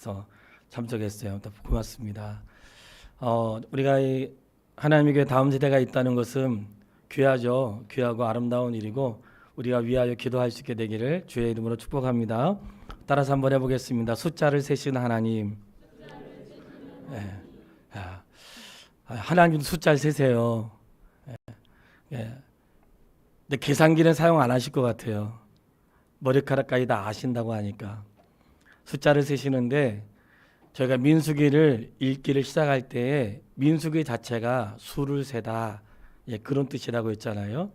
그래서 참석했어요. 고맙습니다. 우리가 이 하나님의 교회 다음 세대가 있다는 것은 귀하죠. 귀하고 아름다운 일이고 우리가 위하여 기도할 수 있게 되기를 주의 이름으로 축복합니다. 따라서 한번 해보겠습니다. 숫자를 세신 하나님. 예. 하나님도 숫자를 세세요. 예. 근데 계산기는 사용 안 하실 것 같아요. 머리카락까지 다 아신다고 하니까. 숫자를 세시는데 저희가 민수기를 읽기를 시작할 때에 민수기 자체가 수를 세다, 예, 그런 뜻이라고 했잖아요.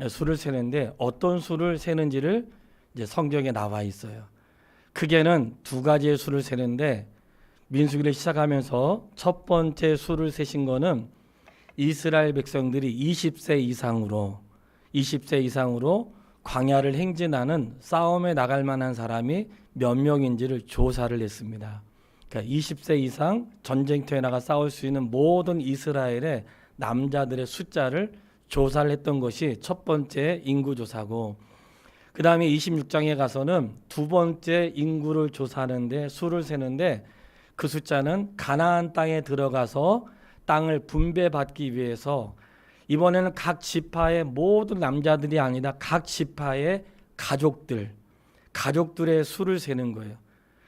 수를 세는데 어떤 수를 세는지를 이제 성경에 나와 있어요. 크게는 두 가지의 수를 세는데 민수기를 시작하면서 첫 번째 수를 세신 거는 이스라엘 백성들이 20세 이상으로 광야를 행진하는 싸움에 나갈 만한 사람이 몇 명인지를 조사를 했습니다. 그러니까 20세 이상 전쟁터에 나가 싸울 수 있는 모든 이스라엘의 남자들의 숫자를 조사를 했던 것이 첫 번째 인구조사고, 그 다음에 26장에 가서는 두 번째 인구를 조사하는데 수를 세는데 그 숫자는 가나안 땅에 들어가서 땅을 분배받기 위해서 이번에는 각 지파의 모든 남자들이 아니라 각 지파의 가족들의 수를 세는 거예요.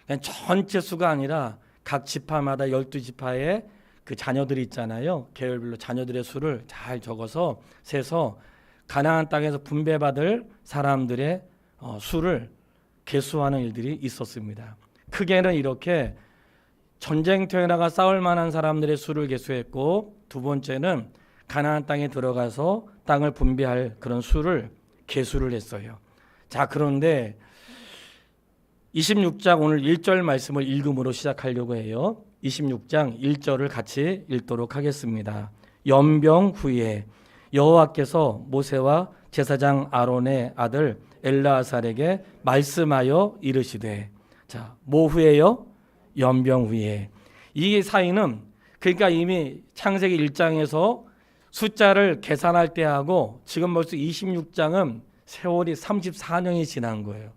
그냥 전체 수가 아니라 각 지파마다 12지파의 그 자녀들이 있잖아요. 계열별로 자녀들의 수를 잘 적어서 세서 가나안 땅에서 분배받을 사람들의 수를 계수하는 일들이 있었습니다. 크게는 이렇게 전쟁터에 나가 싸울 만한 사람들의 수를 계수했고, 두 번째는 가나안 땅에 들어가서 땅을 분배할 그런 수를 계수를 했어요. 자, 그런데 26장 오늘 1절 말씀을 읽음으로 시작하려고 해요. 26장 1절을 같이 읽도록 하겠습니다. 연병 후에 여호와께서 모세와 제사장 아론의 아들 엘르아살에게 말씀하여 이르시되, 자, 뭐 후에요? 연병 후에. 이 사이는 그러니까 이미 창세기 1장에서 숫자를 계산할 때하고 지금 벌써 26장은 세월이 34년이 지난 거예요.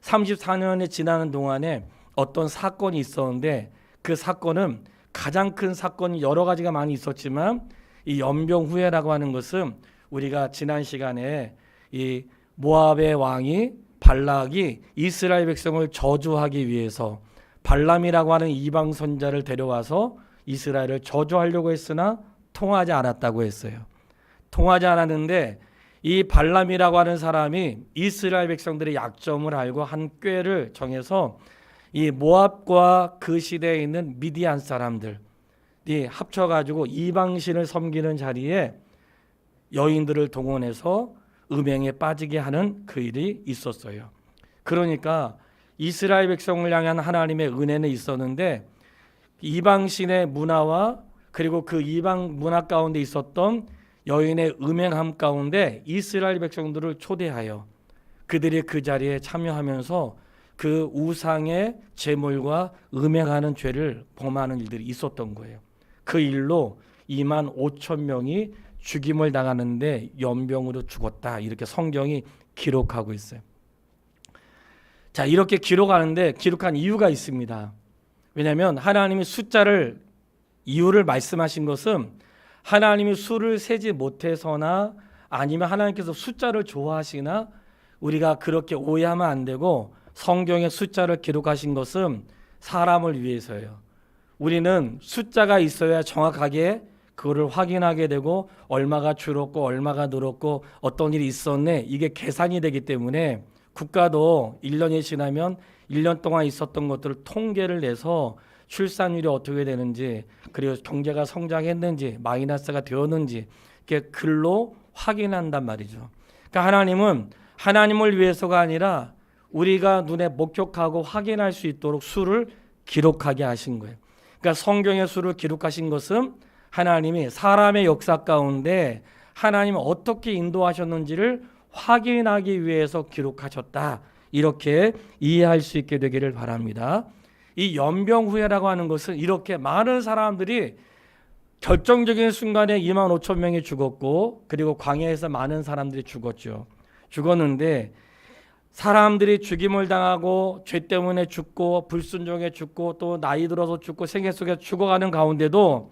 34년이 지나는 동안에 어떤 사건이 있었는데 그 사건은 가장 큰 사건이 여러 가지가 많이 있었지만 이 연병 후에라고 하는 것은 우리가 지난 시간에 이 모압의 왕이 발락이 이스라엘 백성을 저주하기 위해서 발람이라고 하는 이방 선자를 데려와서 이스라엘을 저주하려고 했으나 통하지 않았다고 했어요. 통하지 않았는데 이 발람이라고 하는 사람이 이스라엘 백성들의 약점을 알고 한 꾀를 정해서 이 모압과 그 시대에 있는 미디안 사람들이 합쳐가지고 이방신을 섬기는 자리에 여인들을 동원해서 음행에 빠지게 하는 그 일이 있었어요. 그러니까 이스라엘 백성을 향한 하나님의 은혜는 있었는데 이방신의 문화와 그리고 그 이방 문화 가운데 있었던 여인의 음행함 가운데 이스라엘 백성들을 초대하여 그들이 그 자리에 참여하면서 그 우상의 제물과 음행하는 죄를 범하는 일들이 있었던 거예요. 그 일로 2만 5천 명이 죽임을 당하는데 연병으로 죽었다, 이렇게 성경이 기록하고 있어요. 자, 이렇게 기록한 이유가 있습니다. 왜냐하면 하나님이 이유를 말씀하신 것은 하나님이 수를 세지 못해서나 아니면 하나님께서 숫자를 좋아하시나 우리가 그렇게 오해하면 안 되고, 성경에 숫자를 기록하신 것은 사람을 위해서예요. 우리는 숫자가 있어야 정확하게 그거를 확인하게 되고 얼마가 줄었고 얼마가 늘었고 어떤 일이 있었네, 이게 계산이 되기 때문에 국가도 1년이 지나면 1년 동안 있었던 것들을 통계를 내서 출산율이 어떻게 되는지, 그리고 경제가 성장했는지 마이너스가 되었는지 이렇게 글로 확인한단 말이죠. 그러니까 하나님은 하나님을 위해서가 아니라 우리가 눈에 목격하고 확인할 수 있도록 수를 기록하게 하신 거예요. 그러니까 성경의 수를 기록하신 것은 하나님이 사람의 역사 가운데 하나님은 어떻게 인도하셨는지를 확인하기 위해서 기록하셨다, 이렇게 이해할 수 있게 되기를 바랍니다. 이 연병 후에라고 하는 것은 이렇게 많은 사람들이 결정적인 순간에 2만 5천 명이 죽었고, 그리고 광야에서 많은 사람들이 죽었는데 사람들이 죽임을 당하고 죄 때문에 죽고 불순종에 죽고 또 나이 들어서 죽고 생애 속에 죽어가는 가운데도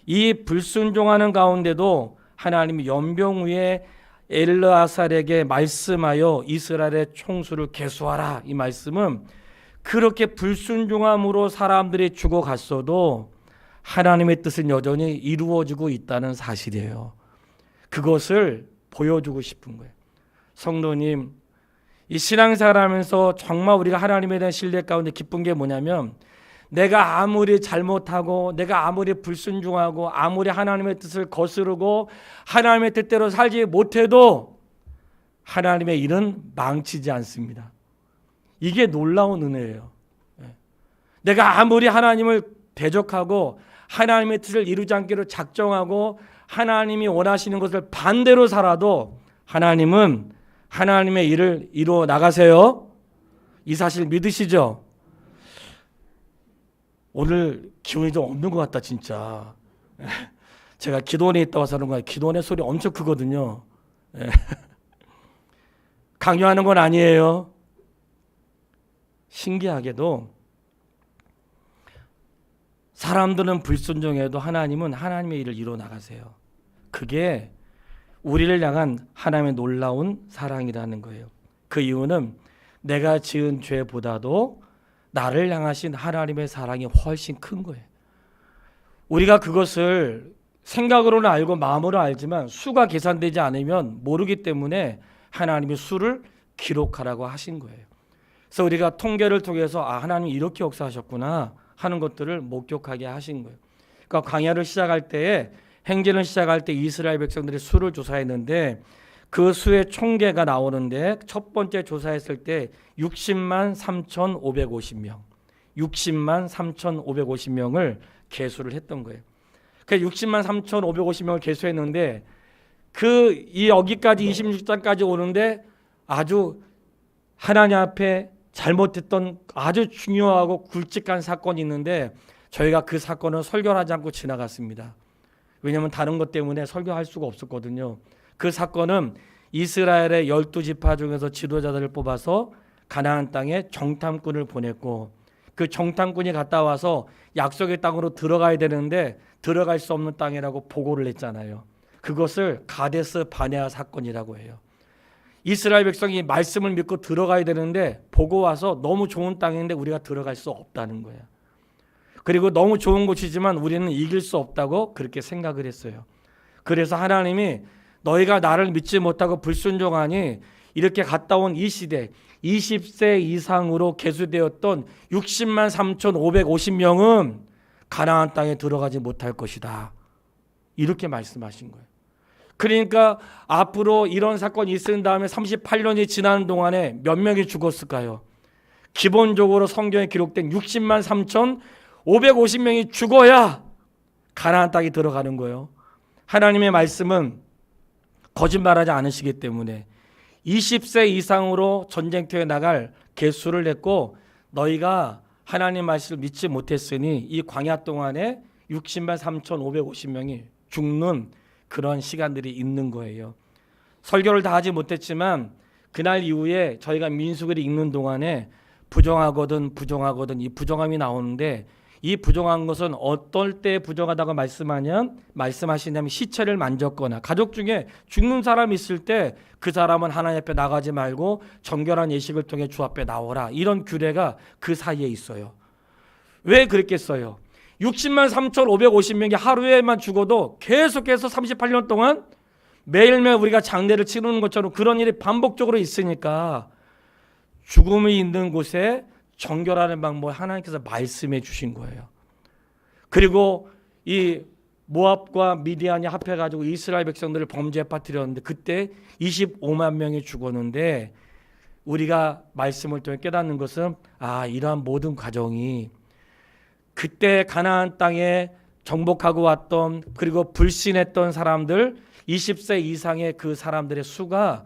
이 불순종하는 가운데도 하나님이 연병 후에 엘르아살에게 말씀하여 이스라엘의 총수를 계수하라. 이 말씀은 그렇게 불순종함으로 사람들이 죽어갔어도 하나님의 뜻은 여전히 이루어지고 있다는 사실이에요. 그것을 보여주고 싶은 거예요. 성도님, 이 신앙생활하면서 정말 우리가 하나님에 대한 신뢰 가운데 기쁜 게 뭐냐면 내가 아무리 잘못하고 내가 아무리 불순종하고 아무리 하나님의 뜻을 거스르고 하나님의 뜻대로 살지 못해도 하나님의 일은 망치지 않습니다. 이게 놀라운 은혜예요. 내가 아무리 하나님을 대적하고 하나님의 뜻을 이루지 않기로 작정하고 하나님이 원하시는 것을 반대로 살아도 하나님은 하나님의 일을 이루어 나가세요. 이 사실 믿으시죠? 오늘 기운이 좀 없는 것 같다 진짜. 제가 기도원에 있다 와서 그런 거예요. 기도원의 소리 엄청 크거든요. 강요하는 건 아니에요. 신기하게도 사람들은 불순종해도 하나님은 하나님의 일을 이루어 나가세요. 그게 우리를 향한 하나님의 놀라운 사랑이라는 거예요. 그 이유는 내가 지은 죄보다도 나를 향하신 하나님의 사랑이 훨씬 큰 거예요. 우리가 그것을 생각으로는 알고 마음으로 알지만 수가 계산되지 않으면 모르기 때문에 하나님이 수를 기록하라고 하신 거예요. 그래서 우리가 통계를 통해서 하나님이 이렇게 역사하셨구나 하는 것들을 목격하게 하신 거예요. 그러니까 광야를 시작할 때에 행진을 시작할 때 이스라엘 백성들이 수를 조사했는데 그 수의 총계가 나오는데 첫 번째 조사했을 때 60만 3,550명 60만 3,550명을 계수를 했던 거예요. 그 60만 3,550명을 계수했는데 여기까지 26장까지 오는데 아주 하나님 앞에 잘못했던 아주 중요하고 굵직한 사건이 있는데 저희가 그 사건을 설교하지 않고 지나갔습니다. 왜냐하면 다른 것 때문에 설교할 수가 없었거든요. 그 사건은 이스라엘의 12지파 중에서 지도자들을 뽑아서 가나안 땅에 정탐꾼을 보냈고 그 정탐꾼이 갔다 와서 약속의 땅으로 들어가야 되는데 들어갈 수 없는 땅이라고 보고를 했잖아요. 그것을 가데스 바네아 사건이라고 해요. 이스라엘 백성이 말씀을 믿고 들어가야 되는데 보고 와서 너무 좋은 땅인데 우리가 들어갈 수 없다는 거예요. 그리고 너무 좋은 곳이지만 우리는 이길 수 없다고 그렇게 생각을 했어요. 그래서 하나님이 너희가 나를 믿지 못하고 불순종하니 이렇게 갔다 온 이 시대 20세 이상으로 계수되었던 60만 3,550명은 가나안 땅에 들어가지 못할 것이다. 이렇게 말씀하신 거예요. 그러니까 앞으로 이런 사건이 있은 다음에 38년이 지나는 동안에 몇 명이 죽었을까요? 기본적으로 성경에 기록된 60만 3,550명이 죽어야 가나안 땅에 들어가는 거예요. 하나님의 말씀은 거짓말하지 않으시기 때문에 20세 이상으로 전쟁터에 나갈 계수를 냈고 너희가 하나님 말씀을 믿지 못했으니 이 광야 동안에 60만 3,550명이 죽는 그런 시간들이 있는 거예요. 설교를 다 하지 못했지만 그날 이후에 저희가 민수기를 읽는 동안에 부정하거든 이 부정함이 나오는데 이 부정한 것은 어떨 때 부정하다고 말씀하시냐면 시체를 만졌거나 가족 중에 죽는 사람이 있을 때 그 사람은 하나님 앞에 나가지 말고 정결한 예식을 통해 주 앞에 나오라. 이런 규례가 그 사이에 있어요. 왜 그랬겠어요? 60만 3,550명이 하루에만 죽어도 계속해서 38년 동안 매일매일 우리가 장례를 치르는 것처럼 그런 일이 반복적으로 있으니까 죽음이 있는 곳에 정결하는 방법을 하나님께서 말씀해 주신 거예요. 그리고 이 모압과 미디안이 합해가지고 이스라엘 백성들을 범죄에 빠뜨렸는데 그때 25만 명이 죽었는데 우리가 말씀을 통해 깨닫는 것은 이러한 모든 과정이 그때 가나안 땅에 정복하고 왔던 그리고 불신했던 사람들 20세 이상의 그 사람들의 수가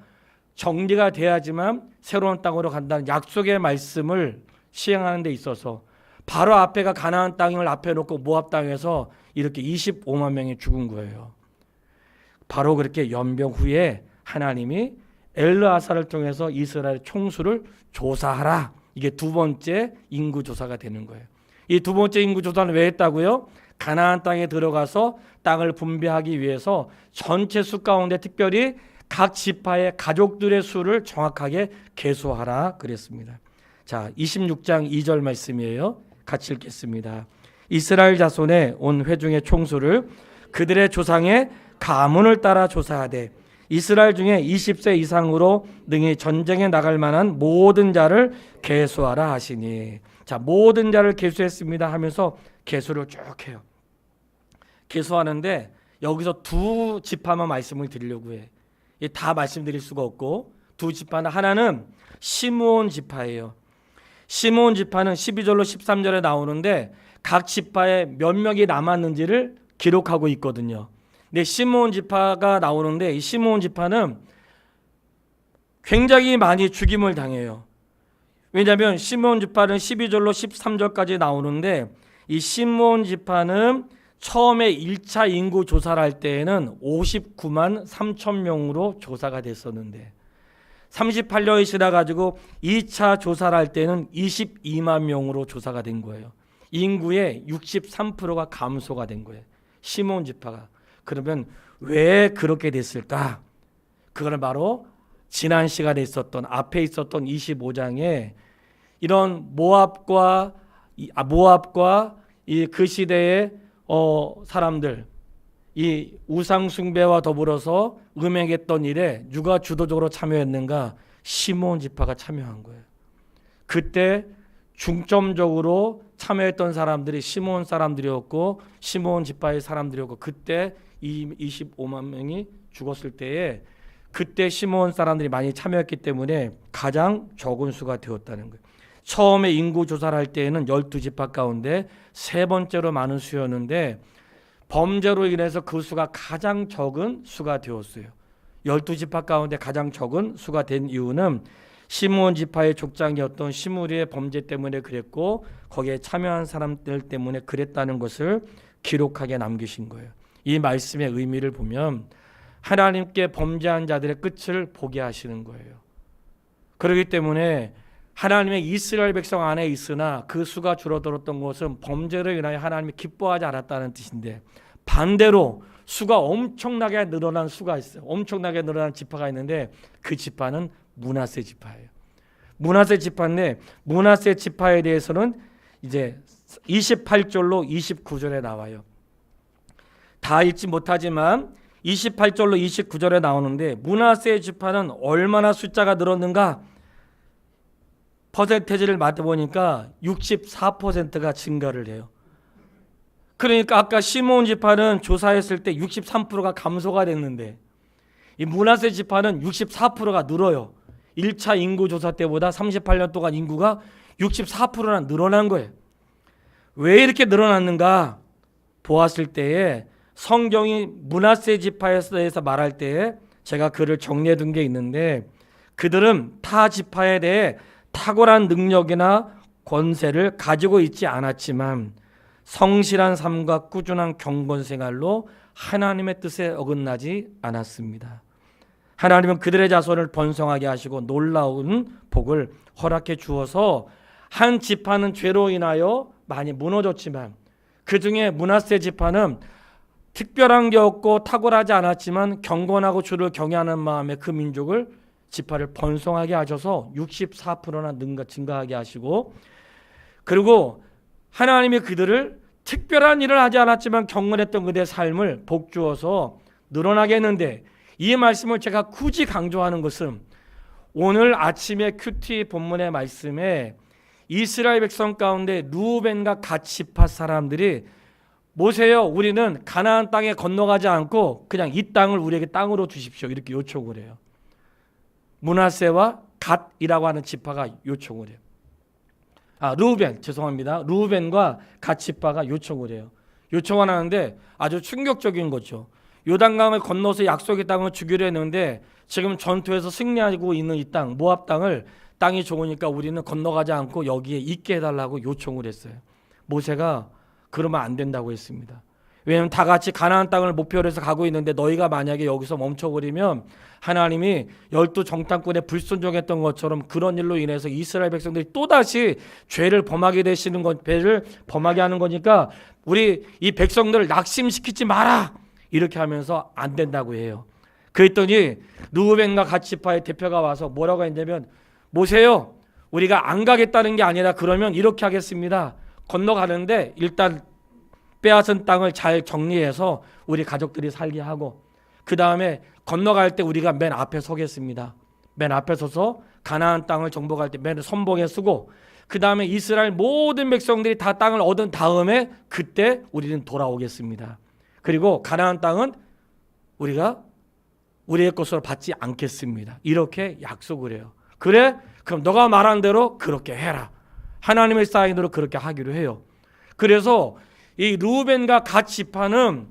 정리가 돼야지만 새로운 땅으로 간다는 약속의 말씀을 시행하는 데 있어서 바로 앞에가 가나안 땅을 앞에 놓고 모압 땅에서 이렇게 25만 명이 죽은 거예요. 바로 그렇게 연병 후에 하나님이 엘르아사를 통해서 이스라엘 총수를 조사하라. 이게 두 번째 인구 조사가 되는 거예요. 이 두 번째 인구 조사는 왜 했다고요? 가나안 땅에 들어가서 땅을 분배하기 위해서 전체 수 가운데 특별히 각 지파의 가족들의 수를 정확하게 계수하라 그랬습니다. 자, 26장 2절 말씀이에요. 같이 읽겠습니다. 이스라엘 자손의 온 회중의 총수를 그들의 조상의 가문을 따라 조사하되 이스라엘 중에 20세 이상으로 능히 전쟁에 나갈 만한 모든 자를 계수하라 하시니. 자, 모든 자를 계수했습니다 하면서 계수를 쭉 해요. 계수하는데 여기서 두 지파만 말씀을 드리려고 해. 다 말씀드릴 수가 없고 두 지파는 하나는 시므온 지파예요. 시므온 지파는 12절로 13절에 나오는데 각 지파에 몇 명이 남았는지를 기록하고 있거든요. 근데 시므온 지파가 나오는데 이 시므온 지파는 굉장히 많이 죽임을 당해요. 왜냐하면 시므온 지파는 12절로 13절까지 나오는데 이 시므온 지파는 처음에 1차 인구 조사를 할 때에는 59만 3천 명으로 조사가 됐었는데 38년이 지나가지고 2차 조사를 할 때는 22만 명으로 조사가 된 거예요. 인구의 63%가 감소가 된 거예요. 시므온 지파가. 그러면 왜 그렇게 됐을까? 그거는 바로 지난 시간에 있었던 앞에 있었던 25장에 이런 모압과 그 시대의 사람들, 이 우상 숭배와 더불어서 음행했던 일에 누가 주도적으로 참여했는가? 시므온 지파가 참여한 거예요. 그때 중점적으로 참여했던 사람들이 시므온 사람들이었고 시므온 지파의 사람들이었고 그때 25만 명이 죽었을 때에 그때 시므온 사람들이 많이 참여했기 때문에 가장 적은 수가 되었다는 거예요. 처음에 인구 조사를 할 때에는 12지파 가운데 세 번째로 많은 수였는데 범죄로 인해서 그 수가 가장 적은 수가 되었어요. 12지파 가운데 가장 적은 수가 된 이유는 시므온 지파의 족장이었던 시므리의 범죄 때문에 그랬고 거기에 참여한 사람들 때문에 그랬다는 것을 기록하게 남기신 거예요. 이 말씀의 의미를 보면 하나님께 범죄한 자들의 끝을 보게 하시는 거예요. 그렇기 때문에 하나님의 이스라엘 백성 안에 있으나 그 수가 줄어들었던 것은 범죄로 인하여 하나님이 기뻐하지 않았다는 뜻인데 반대로 수가 엄청나게 늘어난 수가 있어요. 엄청나게 늘어난 지파가 있는데 그 지파는 므낫세 지파예요. 므낫세 지파인데 므낫세 지파에 대해서는 이제 28절로 29절에 나와요. 다 읽지 못하지만 28절로 29절에 나오는데 므낫세 지파는 얼마나 숫자가 늘었는가? 퍼센테이지를 맞춰보니까 64%가 증가를 해요. 그러니까 아까 시므온 지파는 조사했을 때 63%가 감소가 됐는데 이 므낫세 지파는 64%가 늘어요. 1차 인구 조사 때보다 38년 동안 인구가 64%나 늘어난 거예요. 왜 이렇게 늘어났는가 보았을 때에 성경이 므낫세 지파에 대해서 말할 때에 제가 글을 정리해 둔 게 있는데 그들은 타 지파에 대해 탁월한 능력이나 권세를 가지고 있지 않았지만 성실한 삶과 꾸준한 경건 생활로 하나님의 뜻에 어긋나지 않았습니다. 하나님은 그들의 자손을 번성하게 하시고 놀라운 복을 허락해 주어서 한 지파는 죄로 인하여 많이 무너졌지만 그 중에 므낫세 지파는 특별한 게 없고 탁월하지 않았지만 경건하고 주를 경외하는 마음에 그 민족을 지파를 번성하게 하셔서 64%나 증가하게 하시고 그리고 하나님이 그들을 특별한 일을 하지 않았지만 경건했던 그들의 삶을 복주어서 늘어나게 했는데 이 말씀을 제가 굳이 강조하는 것은 오늘 아침에 큐티 본문의 말씀에 이스라엘 백성 가운데 루벤과 갓 지파 사람들이 모세여 우리는 가나안 땅에 건너가지 않고 그냥 이 땅을 우리에게 땅으로 주십시오 이렇게 요청을 해요. 므낫세와 갓이라고 하는 지파가 요청을 해요. 루벤과 갓 지파가 요청을 해요. 요청을 하는데 아주 충격적인 거죠. 요단강을 건너서 약속의 땅을 주기로 했는데 지금 전투에서 승리하고 있는 이 땅 모압 땅을 땅이 좋으니까 우리는 건너가지 않고 여기에 있게 해달라고 요청을 했어요. 모세가 그러면 안 된다고 했습니다. 왜냐하면 다 같이 가나안 땅을 목표로 해서 가고 있는데 너희가 만약에 여기서 멈춰버리면 하나님이 12 정탐꾼에 불순종했던 것처럼 그런 일로 인해서 이스라엘 백성들이 또다시 죄를 범하게 되시는 것, 죄를 범하게 하는 거니까 우리 이 백성들을 낙심시키지 마라, 이렇게 하면서 안 된다고 해요. 그랬더니 르우벤과 갓 지파의 대표가 와서 뭐라고 했냐면, 모세요, 우리가 안 가겠다는 게 아니라 그러면 이렇게 하겠습니다. 건너가는데 일단 빼앗은 땅을 잘 정리해서 우리 가족들이 살게 하고, 그 다음에 건너갈 때 우리가 맨 앞에 서겠습니다. 맨 앞에 서서 가나안 땅을 정복할 때 맨 선봉에 서고, 그 다음에 이스라엘 모든 백성들이 다 땅을 얻은 다음에 그때 우리는 돌아오겠습니다. 그리고 가나안 땅은 우리가 우리의 것으로 받지 않겠습니다. 이렇게 약속을 해요. 그래? 그럼 너가 말한 대로 그렇게 해라. 하나님의 사인으로 그렇게 하기로 해요. 그래서 이 르우벤과 갓 지파는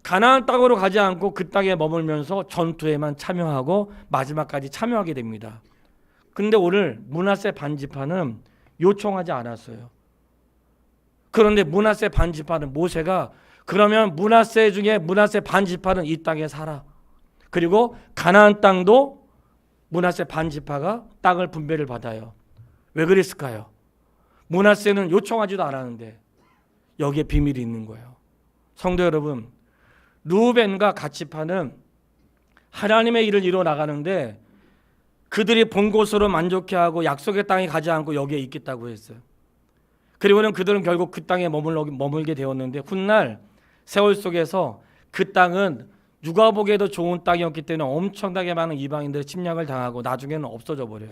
가나안 땅으로 가지 않고 그 땅에 머물면서 전투에만 참여하고 마지막까지 참여하게 됩니다. 근데 오늘 므낫세 반지파는 요청하지 않았어요. 그런데 므낫세 반지파는 모세가 그러면 므낫세 중에 므낫세 반지파는 이 땅에 살아. 그리고 가나안 땅도 므낫세 반지파가 땅을 분배를 받아요. 왜 그랬을까요? 므낫세는 요청하지도 않았는데 여기에 비밀이 있는 거예요. 성도 여러분, 르우벤과 갓 지파는 하나님의 일을 이루어 나가는데 그들이 본 곳으로 만족해하고 약속의 땅에 가지 않고 여기에 있겠다고 했어요. 그리고는 그들은 결국 그 땅에 머물게 되었는데 훗날 세월 속에서 그 땅은 누가 보기에도 좋은 땅이었기 때문에 엄청나게 많은 이방인들의 침략을 당하고 나중에는 없어져 버려요.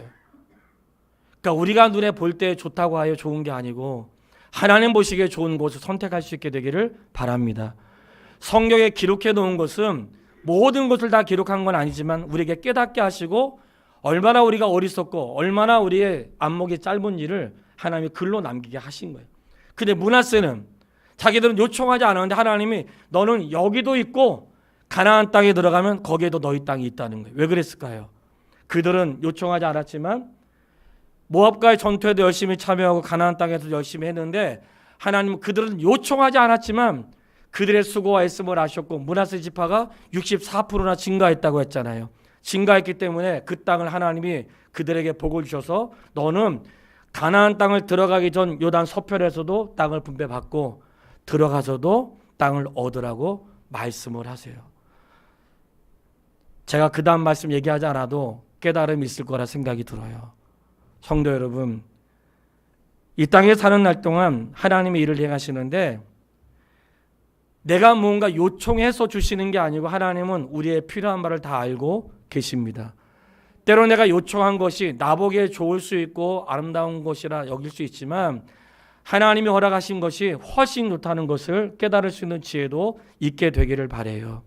그러니까 우리가 눈에 볼 때 좋다고 하여 좋은 게 아니고 하나님 보시기에 좋은 곳을 선택할 수 있게 되기를 바랍니다. 성경에 기록해 놓은 것은 모든 것을 다 기록한 건 아니지만 우리에게 깨닫게 하시고 얼마나 우리가 어리석고 얼마나 우리의 안목이 짧은 일을 하나님이 글로 남기게 하신 거예요. 근데 므낫세는 자기들은 요청하지 않았는데 하나님이 너는 여기도 있고 가나안 땅에 들어가면 거기에도 너희 땅이 있다는 거예요. 왜 그랬을까요? 그들은 요청하지 않았지만 모압과의 전투에도 열심히 참여하고 가나안 땅에서 열심히 했는데 하나님은 그들은 요청하지 않았지만 그들의 수고와 애씀을 아셨고 므낫세 지파가 64%나 증가했다고 했잖아요. 증가했기 때문에 그 땅을 하나님이 그들에게 복을 주셔서 너는 가나안 땅을 들어가기 전 요단 서편에서도 땅을 분배받고 들어가서도 땅을 얻으라고 말씀을 하세요. 제가 그 다음 말씀 얘기하지 않아도 깨달음이 있을 거라 생각이 들어요. 성도 여러분, 이 땅에 사는 날 동안 하나님의 일을 행하시는데 내가 무언가 요청해서 주시는 게 아니고 하나님은 우리의 필요한 바를 다 알고 계십니다. 때로 내가 요청한 것이 나보기에 좋을 수 있고 아름다운 것이라 여길 수 있지만 하나님이 허락하신 것이 훨씬 좋다는 것을 깨달을 수 있는 지혜도 있게 되기를 바라요.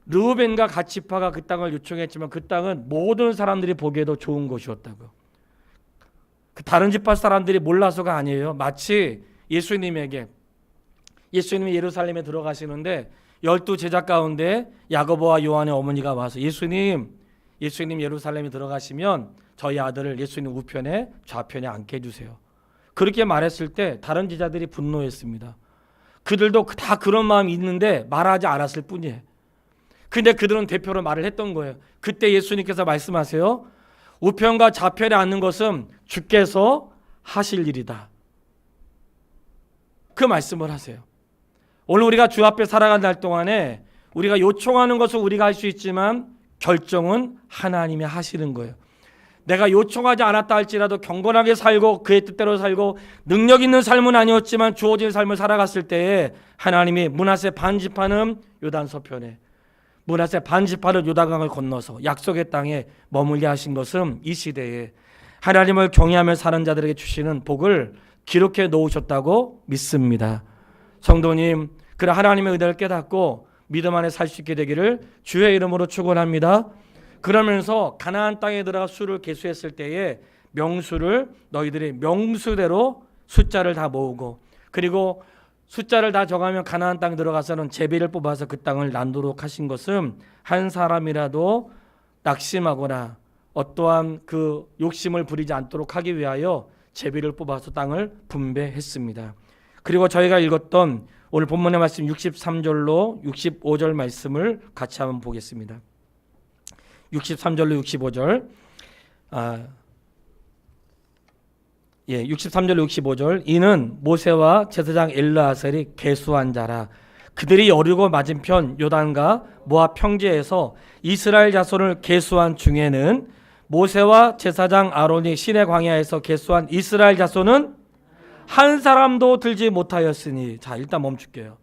르우벤과 갓 지파가 그 땅을 요청했지만 그 땅은 모든 사람들이 보기에도 좋은 곳이었다고. 다른 지파 사람들이 몰라서가 아니에요. 마치 예수님이 예루살렘에 들어가시는데 12 제자 가운데 야고보와 요한의 어머니가 와서 예수님 예루살렘에 들어가시면 저희 아들을 예수님 우편에 좌편에 앉게 해주세요. 그렇게 말했을 때 다른 제자들이 분노했습니다. 그들도 다 그런 마음이 있는데 말하지 않았을 뿐이에요. 근데 그들은 대표로 말을 했던 거예요. 그때 예수님께서 말씀하세요. 우편과 좌편에 앉는 것은 주께서 하실 일이다. 그 말씀을 하세요. 오늘 우리가 주 앞에 살아가는 날 동안에 우리가 요청하는 것을 우리가 할 수 있지만 결정은 하나님이 하시는 거예요. 내가 요청하지 않았다 할지라도 경건하게 살고 그의 뜻대로 살고 능력 있는 삶은 아니었지만 주어진 삶을 살아갔을 때에 하나님이 므낫세 반지파는 요단 서편에 므낫세 반지파는 요단강을 건너서 약속의 땅에 머물게 하신 것은 이 시대에 하나님을 경외하며 사는 자들에게 주시는 복을 기록해 놓으셨다고 믿습니다. 성도님, 그런 하나님의 은혜를 깨닫고 믿음 안에 살 수 있게 되기를 주의 이름으로 축원합니다. 그러면서 가나안 땅에 들어가 수를 계수했을 때에 명수를 너희들이 명수대로 숫자를 다 모으고 그리고 숫자를 다 정하면 가나안 땅 들어가서는 제비를 뽑아서 그 땅을 난도록 하신 것은 한 사람이라도 낙심하거나 어떠한 그 욕심을 부리지 않도록 하기 위하여 제비를 뽑아서 땅을 분배했습니다. 그리고 저희가 읽었던 오늘 본문의 말씀 63절로 65절 말씀을 같이 한번 보겠습니다. 63절로 65절 63절 65절 이는 모세와 제사장 엘르아살이 계수한 자라. 그들이 여리고 맞은편 요단과 모압 평지에서 이스라엘 자손을 계수한 중에는 모세와 제사장 아론이 시내 광야에서 계수한 이스라엘 자손은 한 사람도 들지 못하였으니. 자, 일단 멈출게요.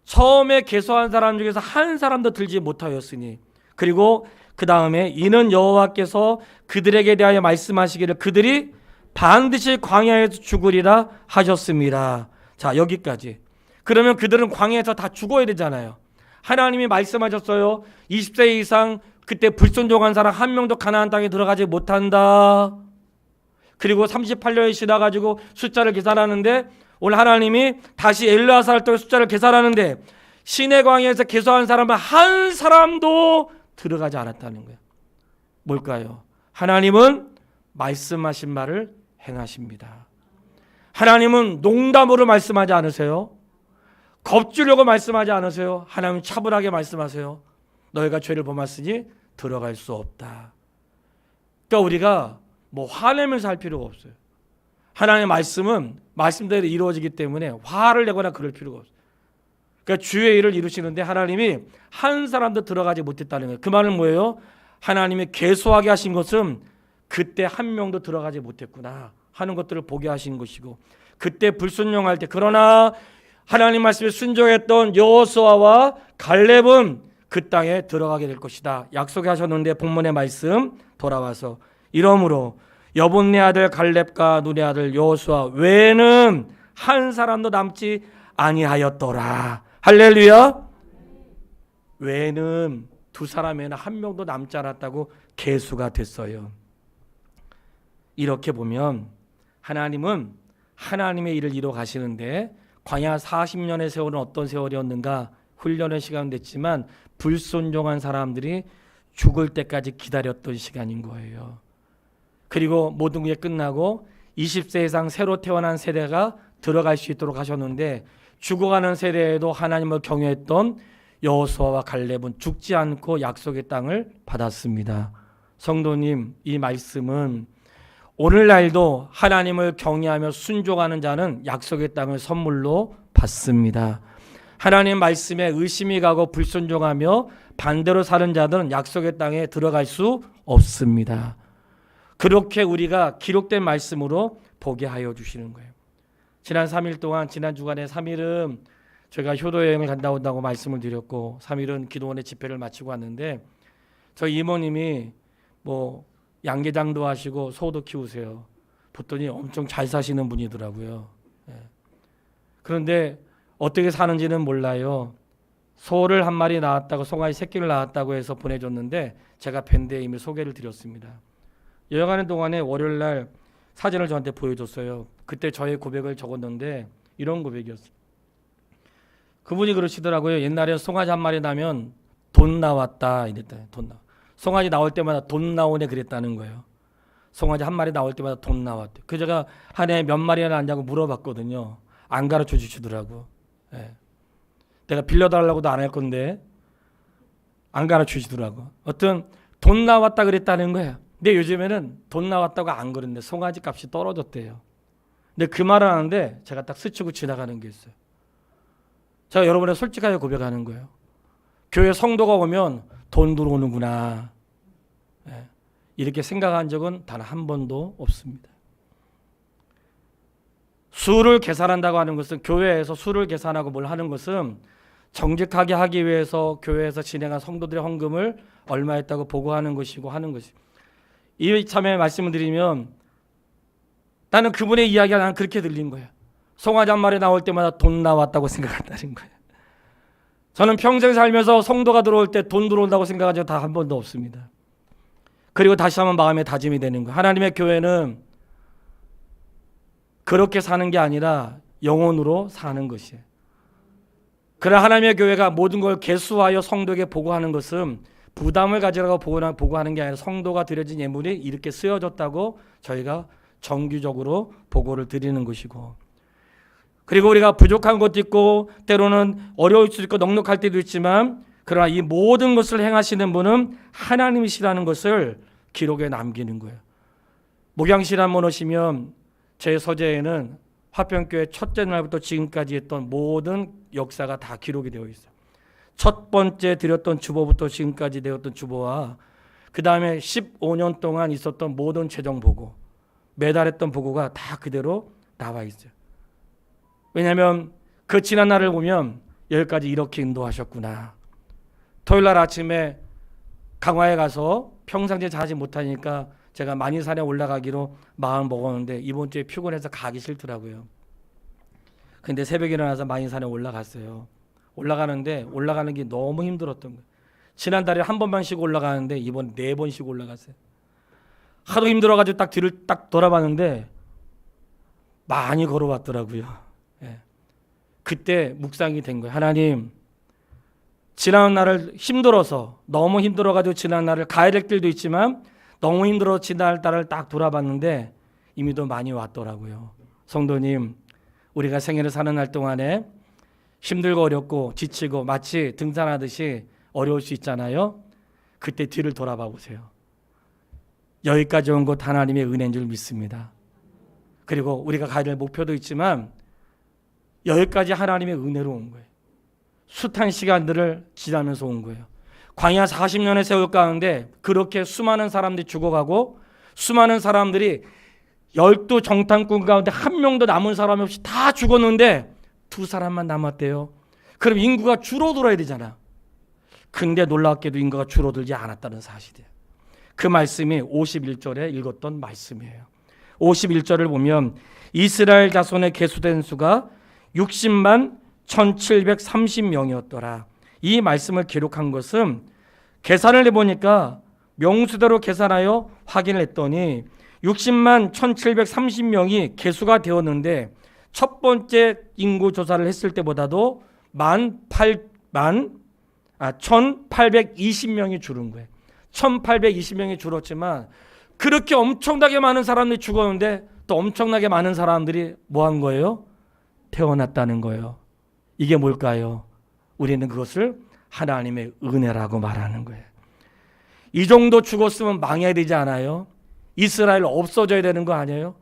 처음에 계수한 사람 중에서 한 사람도 들지 못하였으니, 그리고 그 다음에 이는 여호와께서 그들에게 대하여 말씀하시기를 그들이 반드시 광야에서 죽으리라 하셨습니다. 자, 여기까지. 그러면 그들은 광야에서 다 죽어야 되잖아요. 하나님이 말씀하셨어요. 20세 이상 그때 불순종한 사람 한 명도 가나안 땅에 들어가지 못한다. 그리고 38년이 지나가지고 숫자를 계산하는데 오늘 하나님이 다시 엘르아살 때 숫자를 계산하는데 시내 광야에서 계수한 사람은 한 사람도 들어가지 않았다는 거예요. 뭘까요? 하나님은 말씀하신 말을 행하십니다. 하나님은 농담으로 말씀하지 않으세요. 겁주려고 말씀하지 않으세요. 하나님은 차분하게 말씀하세요. 너희가 죄를 범했으니 들어갈 수 없다. 그러니까 우리가 뭐 화내면서 할 필요가 없어요. 하나님의 말씀은 말씀대로 이루어지기 때문에 화를 내거나 그럴 필요가 없어요. 그러니까 주의 일을 이루시는데 하나님이 한 사람도 들어가지 못했다는 거예요. 그 말은 뭐예요? 하나님이 계수하게 하신 것은 그때 한 명도 들어가지 못했구나 하는 것들을 보게 하신 것이고, 그때 불순종할 때 그러나 하나님 말씀에 순종했던 여호수아와 갈렙은 그 땅에 들어가게 될 것이다 약속하셨는데 본문의 말씀 돌아와서 이러므로 여분네 아들 갈렙과 눈의 아들 여호수아 외에는 한 사람도 남지 아니하였더라. 할렐루야. 외에는 두 사람에는 한 명도 남지 않았다고 계수가 됐어요. 이렇게 보면 하나님은 하나님의 일을 이루어 가시는데 광야 40년의 세월은 어떤 세월이었는가? 훈련의 시간 됐지만 불순종한 사람들이 죽을 때까지 기다렸던 시간인 거예요. 그리고 모든 게 끝나고 20세 이상 새로 태어난 세대가 들어갈 수 있도록 하셨는데 죽어가는 세대에도 하나님을 경외했던 여호수아와 갈렙은 죽지 않고 약속의 땅을 받았습니다. 성도님, 이 말씀은 오늘날도 하나님을 경외하며 순종하는 자는 약속의 땅을 선물로 받습니다. 하나님 말씀에 의심이 가고 불순종하며 반대로 사는 자들은 약속의 땅에 들어갈 수 없습니다. 그렇게 우리가 기록된 말씀으로 보게 하여 주시는 거예요. 지난 3일 동안, 지난 주간에 3일은 저희가 효도여행을 간다 온다고 말씀을 드렸고 3일은 기도원의 집회를 마치고 왔는데 저희 이모님이 뭐 양계장도 하시고 소도 키우세요. 보더니 엄청 잘 사시는 분이더라고요. 그런데 어떻게 사는지는 몰라요. 소를 한 마리 낳았다고, 송아지 새끼를 낳았다고 해서 보내줬는데 제가 밴드에 이미 소개를 드렸습니다. 여행하는 동안에 월요일날 사진을 저한테 보여줬어요. 그때 저의 고백을 적었는데 이런 고백이었어요. 그분이 그러시더라고요. 옛날에 송아지 한 마리 나면 돈 나왔다 이랬다. 돈 나. 송아지 나올 때마다 돈 나오네 그랬다는 거예요. 송아지 한 마리 나올 때마다 돈 나왔대. 그 제가 한 해에 몇 마리나 낳냐고 물어봤거든요. 안 가르쳐 주시더라고. 예. 내가 빌려달라고도 안 할 건데 안 가르쳐 주시더라고. 어떤 돈 나왔다 그랬다는 거예요. 근데 요즘에는 돈 나왔다고 안 그러는데 송아지 값이 떨어졌대요. 근데 그 말을 하는데 제가 딱 스치고 지나가는 게 있어요. 제가 여러분의 솔직하게 고백하는 거예요. 교회 성도가 오면 돈 들어오는구나. 예. 이렇게 생각한 적은 단 한 번도 없습니다. 수를 계산한다고 하는 것은, 교회에서 수를 계산하고 뭘 하는 것은 정직하게 하기 위해서 교회에서 진행한 성도들의 헌금을 얼마 했다고 보고하는 것이고 하는 것이. 이참에 말씀을 드리면 나는 그분의 이야기가 나는 그렇게 들린 거예요. 송아지 한 마리 나올 때마다 돈 나왔다고 생각한다는 거예요. 저는 평생 살면서 성도가 들어올 때 돈 들어온다고 생각한 적 다 한 번도 없습니다. 그리고 다시 한번 마음에 다짐이 되는 거예요. 하나님의 교회는 그렇게 사는 게 아니라 영혼으로 사는 것이에요. 그러나 하나님의 교회가 모든 걸 계수하여 성도에게 보고하는 것은 부담을 가지라고 보고하는 게 아니라 성도가 드려진 예물이 이렇게 쓰여졌다고 저희가 정규적으로 보고를 드리는 것이고, 그리고 우리가 부족한 것도 있고 때로는 어려울 수도 있고 넉넉할 때도 있지만 그러나 이 모든 것을 행하시는 분은 하나님이시라는 것을 기록에 남기는 거예요. 목양실 한번 오시면 제 서재에는 화평교회 첫째 날부터 지금까지 했던 모든 역사가 다 기록이 되어 있어요. 첫 번째 드렸던 주보부터 지금까지 되었던 주보와 그 다음에 15년 동안 있었던 모든 재정 보고 매달 했던 보고가 다 그대로 나와 있어요. 왜냐하면 그 지난 날을 보면 여기까지 이렇게 인도하셨구나. 토요일 날 아침에 강화에 가서 평상시에 자지 못하니까 제가 만이산에 올라가기로 마음 먹었는데 이번 주에 피곤해서 가기 싫더라고요. 근데 새벽에 일어나서 만이산에 올라갔어요. 올라가는데 올라가는 게 너무 힘들었던 거예요. 지난달에 한 번만 쉬고 올라가는데 이번 4번 쉬고 올라갔어요. 하도 힘들어가지고 딱 뒤를 딱 돌아봤는데 많이 걸어왔더라고요. 그때 묵상이 된 거예요. 하나님, 지난 날을 힘들어서 너무 힘들어가지고 지난 날을 가야 될 길도 있지만 너무 힘들어 지난 날을 딱 돌아봤는데 이미도 많이 왔더라고요. 성도님, 우리가 생애를 사는 날 동안에 힘들고 어렵고 지치고 마치 등산하듯이 어려울 수 있잖아요. 그때 뒤를 돌아봐 보세요. 여기까지 온 것 하나님의 은혜인 줄 믿습니다. 그리고 우리가 가야 될 목표도 있지만 여기까지 하나님의 은혜로 온 거예요. 숱한 시간들을 지나면서 온 거예요. 광야 40년의 세월 가운데 그렇게 수많은 사람들이 죽어가고 수많은 사람들이 12 정탐꾼 가운데 한 명도 남은 사람이 없이 다 죽었는데 2사람만 남았대요. 그럼 인구가 줄어들어야 되잖아. 근데 놀랍게도 인구가 줄어들지 않았다는 사실이에요. 그 말씀이 51절에 읽었던 말씀이에요. 51절을 보면 이스라엘 자손의 계수된 수가 60만 1730명이었더라. 이 말씀을 기록한 것은 계산을 해보니까 명수대로 계산하여 확인을 했더니 60만 1730명이 계수가 되었는데 첫 번째 인구 조사를 했을 때보다도 1820명이 줄은 거예요. 1820명이 줄었지만 그렇게 엄청나게 많은 사람들이 죽었는데 또 엄청나게 많은 사람들이 뭐 한 거예요? 태어났다는 거예요. 이게 뭘까요? 우리는 그것을 하나님의 은혜라고 말하는 거예요. 이 정도 죽었으면 망해야 되지 않아요? 이스라엘 없어져야 되는 거 아니에요?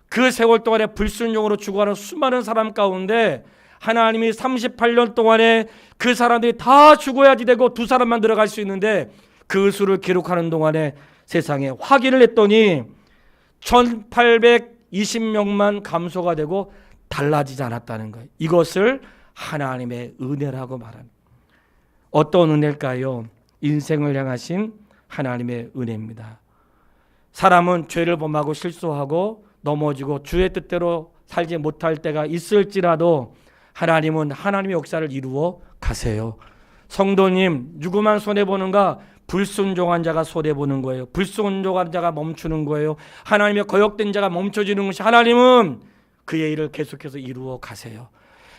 그 세월 동안에 불순종으로 죽어가는 수많은 사람 가운데 하나님이 38년 동안에 그 사람들이 다 죽어야지 되고 2사람만 들어갈 수 있는데 그 수를 기록하는 동안에 세상에 확인을 했더니 1820명만 감소가 되고 달라지지 않았다는 거예요. 이것을 하나님의 은혜라고 말합니다. 어떤 은혜일까요? 인생을 향하신 하나님의 은혜입니다. 사람은 죄를 범하고 실수하고 넘어지고 주의 뜻대로 살지 못할 때가 있을지라도 하나님은 하나님의 역사를 이루어 가세요. 성도님, 누구만 손해보는가? 불순종한 자가 손해보는 거예요. 불순종한 자가 멈추는 거예요. 하나님의 거역된 자가 멈춰지는 것이 하나님은 그의 일을 계속해서 이루어 가세요.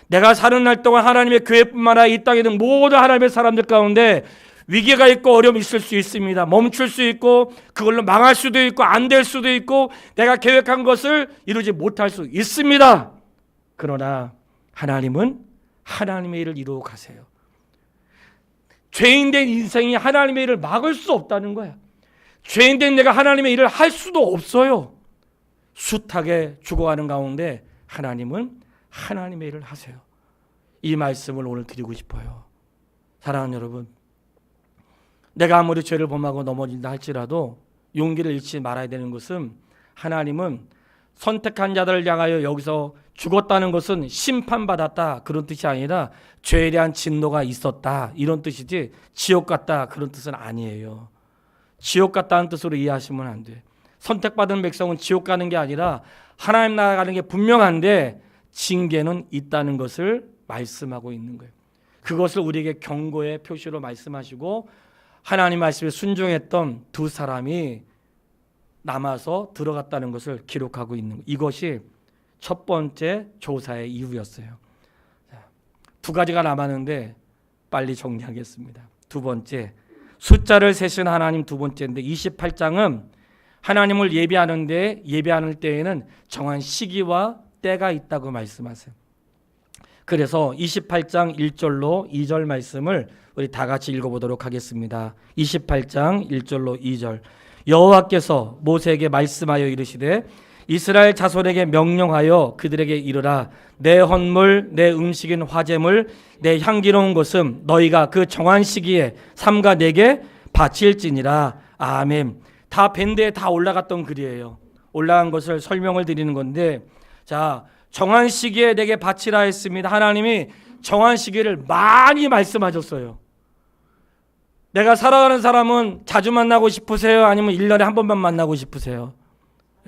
내가 사는 날 동안 하나님의 교회뿐만 아니라 이 땅에 있는 모든 하나님의 사람들 가운데 위기가 있고 어려움이 있을 수 있습니다. 멈출 수 있고 그걸로 망할 수도 있고 안 될 수도 있고 내가 계획한 것을 이루지 못할 수 있습니다. 그러나 하나님은 하나님의 일을 이루어 가세요. 죄인된 인생이 하나님의 일을 막을 수 없다는 거야. 죄인된 내가 하나님의 일을 할 수도 없어요. 숱하게 죽어가는 가운데 하나님은 하나님의 일을 하세요. 이 말씀을 오늘 드리고 싶어요. 사랑하는 여러분, 내가 아무리 죄를 범하고 넘어진다 할지라도 용기를 잃지 말아야 되는 것은 하나님은 선택한 자들을 향하여 여기서 죽었다는 것은 심판받았다 그런 뜻이 아니라 죄에 대한 진노가 있었다 이런 뜻이지 지옥 갔다 그런 뜻은 아니에요. 지옥 갔다는 뜻으로 이해하시면 안 돼. 선택받은 백성은 지옥 가는 게 아니라 하나님 나라 가는 게 분명한데 징계는 있다는 것을 말씀하고 있는 거예요. 그것을 우리에게 경고의 표시로 말씀하시고 하나님 말씀에 순종했던 2사람이 남아서 들어갔다는 것을 기록하고 있는 거예요. 이것이 첫 번째 조사의 이유였어요. 2가지가 남았는데 빨리 정리하겠습니다. 2번째, 숫자를 세신 하나님 2번째인데 28장은 하나님을 예배하는 때에는 정한 시기와 때가 있다고 말씀하세요. 그래서 28장 1절로 2절 말씀을 우리 다 같이 읽어보도록 하겠습니다. 28장 1절로 2절. 여호와께서 모세에게 말씀하여 이르시되 이스라엘 자손에게 명령하여 그들에게 이르라. 내 헌물 내 음식인 화제물 내 향기로운 것은 너희가 그 정한 시기에 삼가 내게 바칠지니라. 아멘. 다 밴드에 다 올라갔던 글이에요. 올라간 것을 설명을 드리는 건데, 자, 정한 시기에 내게 바치라 했습니다. 하나님이 정한 시기를 많이 말씀하셨어요. 내가 사랑하는 사람은 자주 만나고 싶으세요? 아니면 1년에 한 번만 만나고 싶으세요?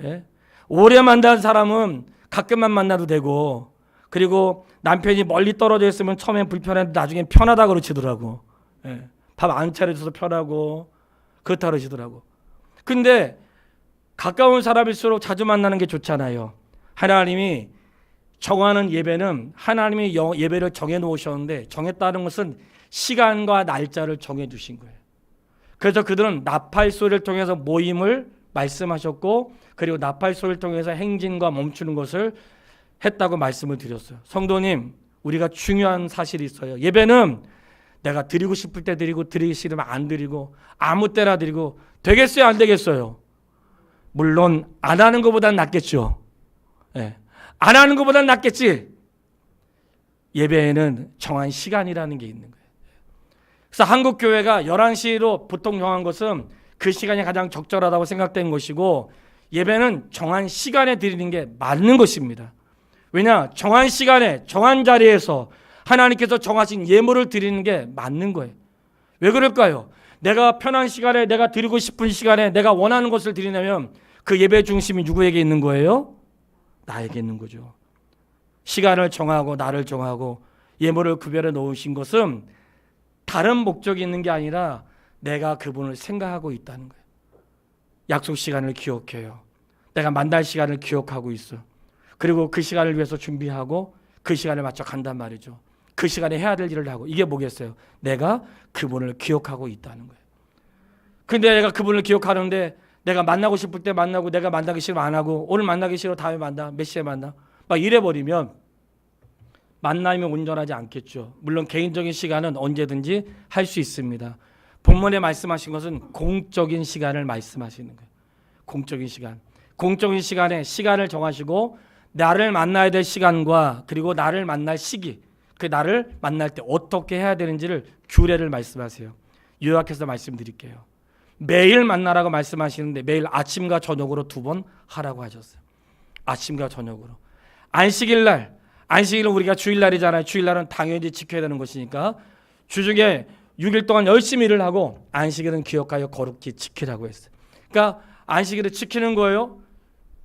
예? 오래 만난 사람은 가끔만 만나도 되고, 그리고 남편이 멀리 떨어져 있으면 처음엔 불편했는데 나중엔 편하다 그러시더라고. 예. 밥 안 차려줘서 편하고 그렇다 그러시더라고. 근데 가까운 사람일수록 자주 만나는 게 좋잖아요. 하나님이 정하는 예배는 하나님이 예배를 정해 놓으셨는데, 정했다는 것은 시간과 날짜를 정해 두신 거예요. 그래서 그들은 나팔 소리를 통해서 모임을 말씀하셨고, 그리고 나팔 소리를 통해서 행진과 멈추는 것을 했다고 말씀을 드렸어요. 성도님, 우리가 중요한 사실이 있어요. 예배는 내가 드리고 싶을 때 드리고, 드리기 싫으면 안 드리고, 아무 때나 드리고, 되겠어요 안 되겠어요? 물론 안 하는 것보단 낫겠죠. 예. 안 하는 것보단 낫겠지. 예배에는 정한 시간이라는 게 있는 거예요. 그래서 한국 교회가 11시로 보통 정한 것은 그 시간이 가장 적절하다고 생각된 것이고, 예배는 정한 시간에 드리는 게 맞는 것입니다. 왜냐? 정한 시간에 정한 자리에서 하나님께서 정하신 예물을 드리는 게 맞는 거예요. 왜 그럴까요? 내가 편한 시간에, 내가 드리고 싶은 시간에 내가 원하는 것을 드리려면 그 예배 중심이 누구에게 있는 거예요? 나에게 있는 거죠. 시간을 정하고 나를 정하고 예물을 구별해 놓으신 것은 다른 목적이 있는 게 아니라 내가 그분을 생각하고 있다는 거예요. 약속 시간을 기억해요. 내가 만날 시간을 기억하고 있어. 그리고 그 시간을 위해서 준비하고 그 시간에 맞춰 간단 말이죠. 그 시간에 해야 될 일을 하고, 이게 뭐겠어요? 내가 그분을 기억하고 있다는 거예요. 근데 내가 그분을 기억하는데 내가 만나고 싶을 때 만나고, 내가 만나기 싫으면 안 하고, 오늘 만나기 싫어 다음에 만나, 몇 시에 만나, 막 이래버리면 만나면 온전하지 않겠죠. 물론 개인적인 시간은 언제든지 할 수 있습니다. 본문에 말씀하신 것은 공적인 시간을 말씀하시는 거예요. 공적인 시간. 공적인 시간에 시간을 정하시고, 나를 만나야 될 시간과 그리고 나를 만날 시기, 그 나를 만날 때 어떻게 해야 되는지를 규례를 말씀하세요. 요약해서 말씀드릴게요. 매일 만나라고 말씀하시는데 매일 아침과 저녁으로 2번 하라고 하셨어요. 아침과 저녁으로. 안식일은 우리가 주일날이잖아요. 주일날은 당연히 지켜야 되는 것이니까 주중에 6일 동안 열심히 일을 하고 안식일은 기억하여 거룩히 지키라고 했어요. 그러니까 안식일을 지키는 거예요.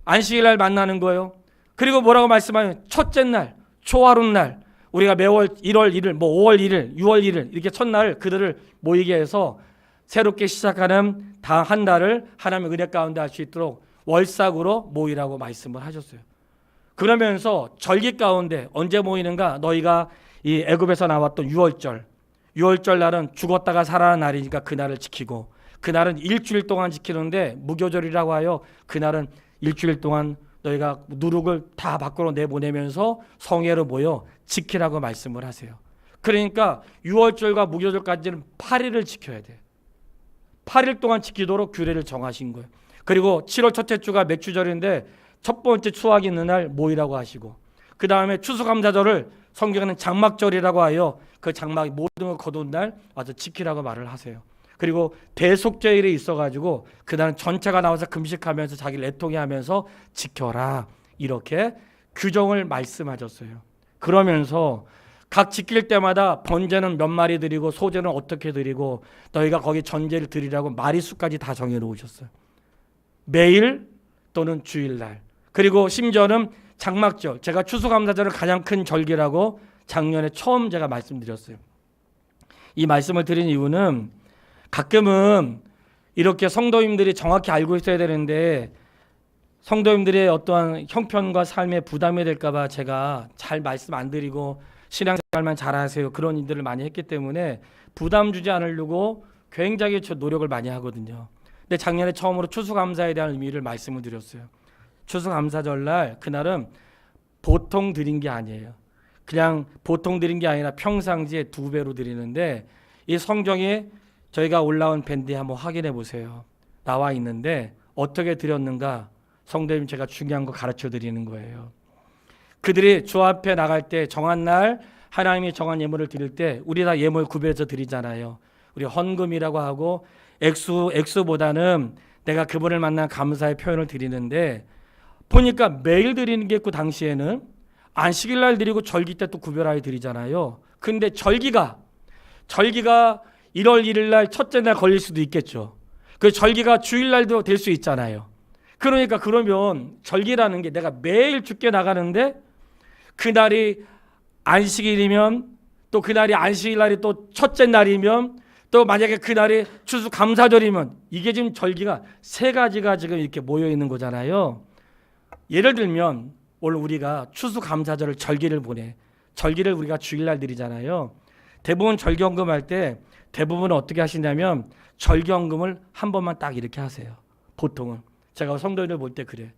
안식일날 만나는 거예요. 그리고 뭐라고 말씀하면 첫째 날, 초하룻날, 우리가 매월 1월 1일, 5월 1일, 6월 1일 이렇게 첫날 그들을 모이게 해서 새롭게 시작하는 다 한 달을 하나님의 은혜 가운데 할 수 있도록 월삭으로 모이라고 말씀을 하셨어요. 그러면서 절기 가운데 언제 모이는가? 너희가 이 애굽에서 나왔던 6월절 날은 죽었다가 살아난 날이니까 그 날을 지키고, 그 날은 일주일 동안 지키는데 무교절이라고 하여 그 날은 일주일 동안 너희가 누룩을 다 밖으로 내보내면서 성회로 모여 지키라고 말씀을 하세요. 그러니까 6월절과 무교절까지는 8일을 지켜야 돼요. 8일 동안 지키도록 규례를 정하신 거예요. 그리고 7월 첫째 주가 맥주절인데 첫 번째 추수하기 있는 날 모이라고 하시고, 그 다음에 추수감사절을 성경에는 장막절이라고 하여 그 장막이 모든 걸 거둔 날 와서 지키라고 말을 하세요. 그리고 대속죄일이 있어가지고 그날은 전체가 나와서 금식하면서 자기를 애통해 하면서 지켜라, 이렇게 규정을 말씀하셨어요. 그러면서 각 지킬 때마다 번제는 몇 마리 드리고 소제는 어떻게 드리고 너희가 거기 전제를 드리라고 마리수까지 다 정해놓으셨어요. 매일 또는 주일날. 그리고 심지어는 장막절, 제가 추수감사절을 가장 큰 절기라고 작년에 처음 제가 말씀드렸어요. 이 말씀을 드린 이유는 가끔은 이렇게 성도님들이 정확히 알고 있어야 되는데 성도님들의 어떠한 형편과 삶에 부담이 될까 봐 제가 잘 말씀 안 드리고 신앙생활만 잘하세요 그런 일들을 많이 했기 때문에 부담 주지 않으려고 굉장히 노력을 많이 하거든요. 근데 작년에 처음으로 추수감사에 대한 의미를 말씀을 드렸어요. 추수감사절날 그날은 보통 드린 게 아니에요. 그냥 보통 드린 게 아니라 평상시에 2배로 드리는데 이 성경에 저희가 올라온 밴드에 한번 확인해 보세요. 나와 있는데 어떻게 드렸는가 성도님 제가 중요한 거 가르쳐 드리는 거예요. 그들이 주 앞에 나갈 때 정한 날 하나님이 정한 예물을 드릴 때 우리 다 예물 구별해서 드리잖아요. 우리 헌금이라고 하고 액수보다는 내가 그분을 만난 감사의 표현을 드리는데 보니까 매일 드리는 게 있고 당시에는 안식일 날 드리고 절기 때 또 구별하여 드리잖아요. 근데 절기가 1월 1일 날 첫째 날 걸릴 수도 있겠죠. 그 절기가 주일 날도 될 수 있잖아요. 그러니까 그러면 절기라는 게 내가 매일 주께 나가는데 그날이 안식일이면 또 그날이 안식일 날이 또 첫째 날이면 또 만약에 그날이 추수감사절이면 이게 지금 절기가 3가지가 지금 이렇게 모여 있는 거잖아요. 예를 들면 오늘 우리가 추수감사절을 절기를 보내. 절기를 우리가 주일날 드리잖아요. 대부분 절기헌금할 때 대부분 어떻게 하시냐면 절기헌금을 한 번만 딱 이렇게 하세요. 보통은. 제가 성도들 볼 때 그래.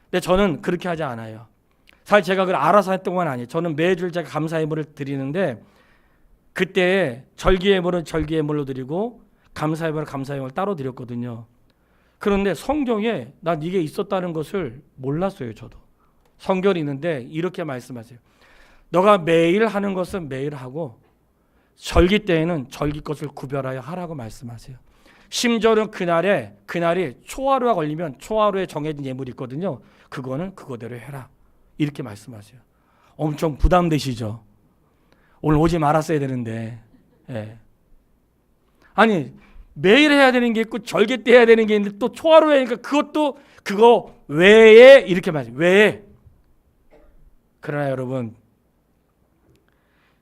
근데 저는 그렇게 하지 않아요. 사실 제가 그걸 알아서 했던 건 아니에요. 저는 매주 제가 감사 예물을 드리는데 그때 절기 예물은 절기 예물로 드리고 감사 예물은 감사 예물을 따로 드렸거든요. 그런데 성경에 난 이게 있었다는 것을 몰랐어요. 저도. 성경이 있는데 이렇게 말씀하세요. 너가 매일 하는 것은 매일 하고 절기 때에는 절기 것을 구별하여 하라고 말씀하세요. 심지어는 그날이 초하루가 걸리면 초하루에 정해진 예물이 있거든요. 그거는 그거대로 해라. 이렇게 말씀하세요. 엄청 부담되시죠? 오늘 오지 말았어야 되는데. 예. 아니 매일 해야 되는 게 있고 절기 때 해야 되는 게 있는데 또 초하루 하니까 그거 외에 이렇게 말해요. 외에. 그러나 여러분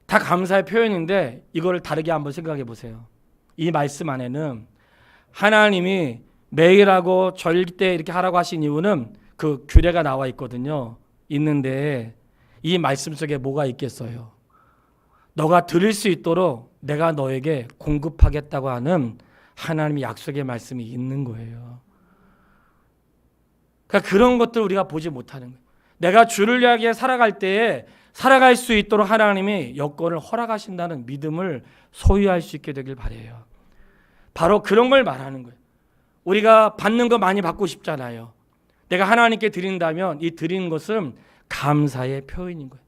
다 감사의 표현인데 이거를 다르게 한번 생각해 보세요. 이 말씀 안에는 하나님이 매일 하고 절기 때 이렇게 하라고 하신 이유는 그 규례가 나와 있거든요. 있는데 이 말씀 속에 뭐가 있겠어요? 너가 들을 수 있도록 내가 너에게 공급하겠다고 하는 하나님의 약속의 말씀이 있는 거예요. 그러니까 그런 것들 우리가 보지 못하는 거예요. 내가 주를 위하여 살아갈 때에 살아갈 수 있도록 하나님이 여건을 허락하신다는 믿음을 소유할 수 있게 되길 바라요. 바로 그런 걸 말하는 거예요. 우리가 받는 거 많이 받고 싶잖아요. 내가 하나님께 드린다면 이 드리는 것은 감사의 표현인 거예요.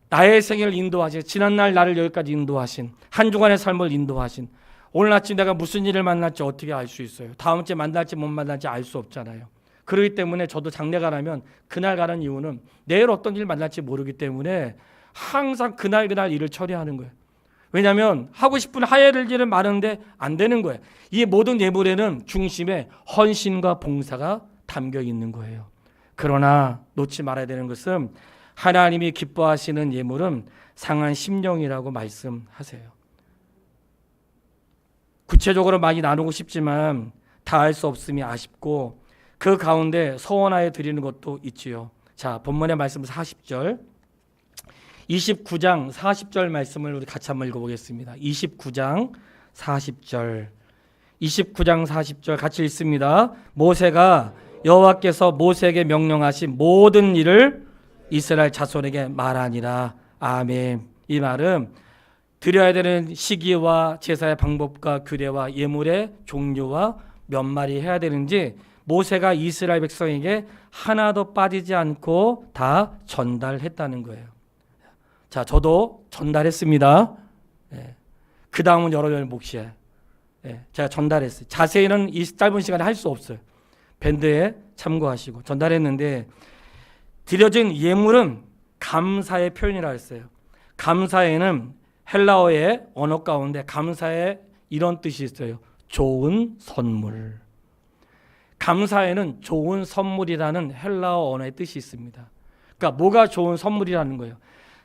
나의 생애를 인도하신, 지난날 나를 여기까지 인도하신, 한 주간의 삶을 인도하신, 오늘 아침 내가 무슨 일을 만날지 어떻게 알 수 있어요? 다음 주에 만날지 못 만날지 알 수 없잖아요. 그렇기 때문에 저도 장례가 나면 그날 가는 이유는 내일 어떤 일 만날지 모르기 때문에 항상 그날 일을 처리하는 거예요. 왜냐하면 하고 싶은 하야될 일은 많은데 안 되는 거예요. 이 모든 예물에는 중심에 헌신과 봉사가 담겨 있는 거예요. 그러나 놓지 말아야 되는 것은 하나님이 기뻐하시는 예물은 상한 심령이라고 말씀하세요. 구체적으로 많이 나누고 싶지만 다 할 수 없음이 아쉽고 그 가운데 서원하여 드리는 것도 있지요. 자, 본문의 말씀 40절 29장 40절 말씀을 우리 같이 한번 읽어보겠습니다. 29장 40절 같이 읽습니다. 모세가 여호와께서 모세에게 명령하신 모든 일을 이스라엘 자손에게 말하니라. 아멘. 이 말은 드려야 되는 시기와 제사의 방법과 규례와 예물의 종류와 몇 마리 해야 되는지 모세가 이스라엘 백성에게 하나도 빠지지 않고 다 전달했다는 거예요. 자, 저도 전달했습니다. 그 다음은 여러분의 몫이에요. 제가 전달했어요. 자세히는 이 짧은 시간에 할 수 없어요. 밴드에 참고하시고 전달했는데 드려진 예물은 감사의 표현이라 했어요. 감사에는 헬라어의 언어 가운데 감사에 이런 뜻이 있어요. 좋은 선물. 감사에는 좋은 선물이라는 헬라어 언어의 뜻이 있습니다. 그러니까 뭐가 좋은 선물이라는 거예요.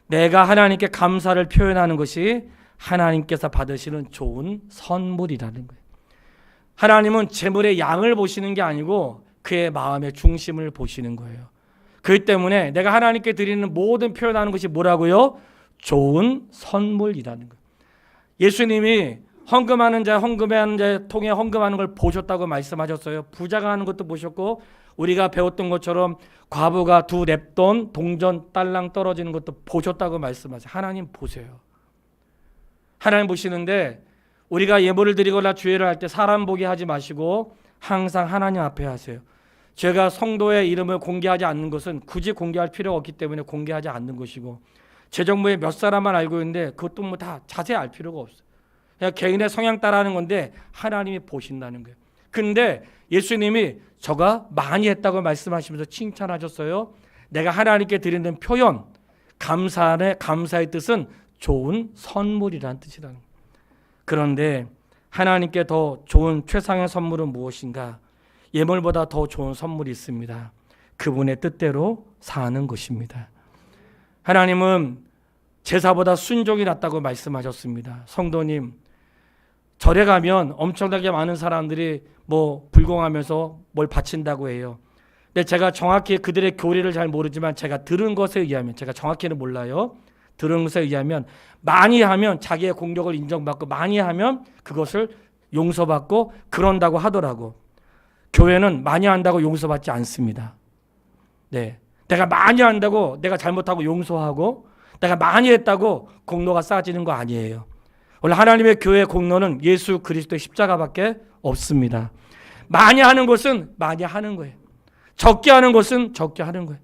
내가 하나님께 감사를 표현하는 것이 하나님께서 받으시는 좋은 선물이라는 거예요. 하나님은 재물의 양을 보시는 게 아니고 그의 마음의 중심을 보시는 거예요. 그렇기 때문에 내가 하나님께 드리는 모든 표현하는 것이 뭐라고요? 좋은 선물이라는 거예요. 예수님이 헌금하는 자, 헌금하는 자 통해 헌금하는 걸 보셨다고 말씀하셨어요. 부자가 하는 것도 보셨고 우리가 배웠던 것처럼 과부가 두 랩돈 동전 딸랑 떨어지는 것도 보셨다고 말씀하세요. 하나님 보세요. 하나님 보시는데 우리가 예물을 드리거나 주례를 할 때 사람 보게 하지 마시고 항상 하나님 앞에 하세요. 제가 성도의 이름을 공개하지 않는 것은 굳이 공개할 필요가 없기 때문에 공개하지 않는 것이고, 제 정부에 몇 사람만 알고 있는데 그것도 뭐 다 자세히 알 필요가 없어요. 그냥 개인의 성향 따라하는 건데 하나님이 보신다는 거예요. 근데 예수님이 저가 많이 했다고 말씀하시면서 칭찬하셨어요. 내가 하나님께 드리는 표현, 감사의 뜻은 좋은 선물이라는 뜻이라는 거예요. 그런데 하나님께 더 좋은 최상의 선물은 무엇인가? 예물보다 더 좋은 선물이 있습니다. 그분의 뜻대로 사는 것입니다. 하나님은 제사보다 순종이 낫다고 말씀하셨습니다. 성도님, 절에 가면 엄청나게 많은 사람들이 불공하면서 뭘 바친다고 해요. 근데 제가 정확히 그들의 교리를 잘 모르지만 제가 들은 것에 의하면, 제가 정확히는 몰라요. 들은 것에 의하면 많이 하면 자기의 공격을 인정받고, 많이 하면 그것을 용서받고 그런다고 하더라고. 교회는 많이 한다고 용서받지 않습니다. 네, 내가 많이 한다고 내가 잘못하고 용서하고, 내가 많이 했다고 공로가 쌓아지는 거 아니에요. 원래 하나님의 교회의 공로는 예수 그리스도의 십자가밖에 없습니다. 많이 하는 것은 많이 하는 거예요. 적게 하는 것은 적게 하는 거예요.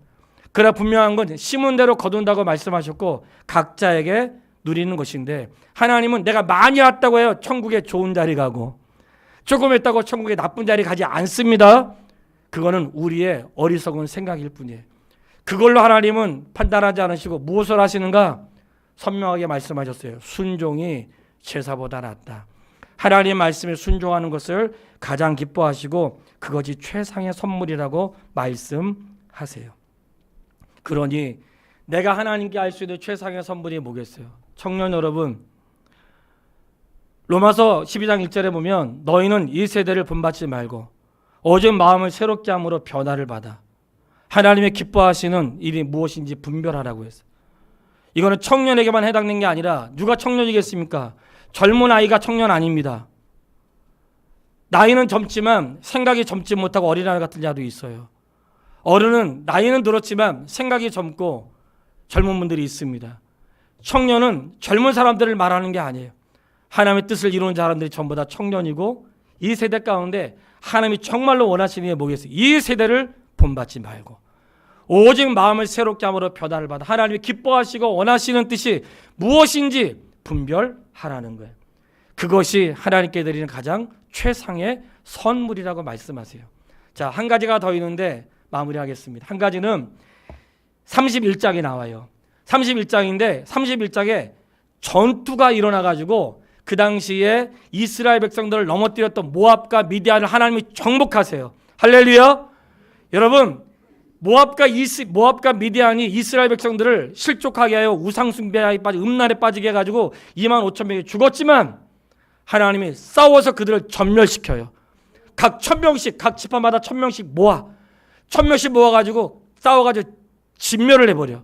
그러나 분명한 건 심은 대로 거둔다고 말씀하셨고 각자에게 누리는 것인데, 하나님은 내가 많이 했다고 해요 천국에 좋은 자리 가고, 조금 했다고 천국에 나쁜 자리 가지 않습니다. 그거는 우리의 어리석은 생각일 뿐이에요. 그걸로 하나님은 판단하지 않으시고 무엇을 하시는가? 선명하게 말씀하셨어요. 순종이 제사보다 낫다. 하나님 말씀에 순종하는 것을 가장 기뻐하시고 그것이 최상의 선물이라고 말씀하세요. 그러니 내가 하나님께 할 수 있는 최상의 선물이 뭐겠어요? 청년 여러분, 로마서 12장 1절에 보면 너희는 이 세대를 본받지 말고 오직 마음을 새롭게 함으로 변화를 받아 하나님의 기뻐하시는 일이 무엇인지 분별하라고 했어요. 이거는 청년에게만 해당되는 게 아니라 누가 청년이겠습니까? 젊은 아이가 청년 아닙니다. 나이는 젊지만 생각이 젊지 못하고 어린아이 같은 자도 있어요. 어른은 나이는 들었지만 생각이 젊고 젊은 분들이 있습니다. 청년은 젊은 사람들을 말하는 게 아니에요. 하나님의 뜻을 이루는 사람들이 전부 다 청년이고, 이 세대 가운데 하나님이 정말로 원하시는 게 뭐겠어요? 이 세대를 본받지 말고 오직 마음을 새롭게 함으로 변화를 받아 하나님이 기뻐하시고 원하시는 뜻이 무엇인지 분별하라는 거예요. 그것이 하나님께 드리는 가장 최상의 선물이라고 말씀하세요. 자, 한 가지가 더 있는데 마무리하겠습니다. 한 가지는 31장에 나와요. 31장인데 31장에 전투가 일어나가지고 그 당시에 이스라엘 백성들을 넘어뜨렸던 모압과 미디안을 하나님이 정복하세요. 할렐루야. 여러분, 모압과 미디안이 이스라엘 백성들을 실족하게 하여 우상숭배에 빠지고 음란에 빠지게 해가지고 2만 5천 명이 죽었지만 하나님이 싸워서 그들을 전멸시켜요. 각 1,000명씩, 각 지파마다 1,000명씩 1,000명씩 모아가지고 싸워가지고 진멸을 해버려.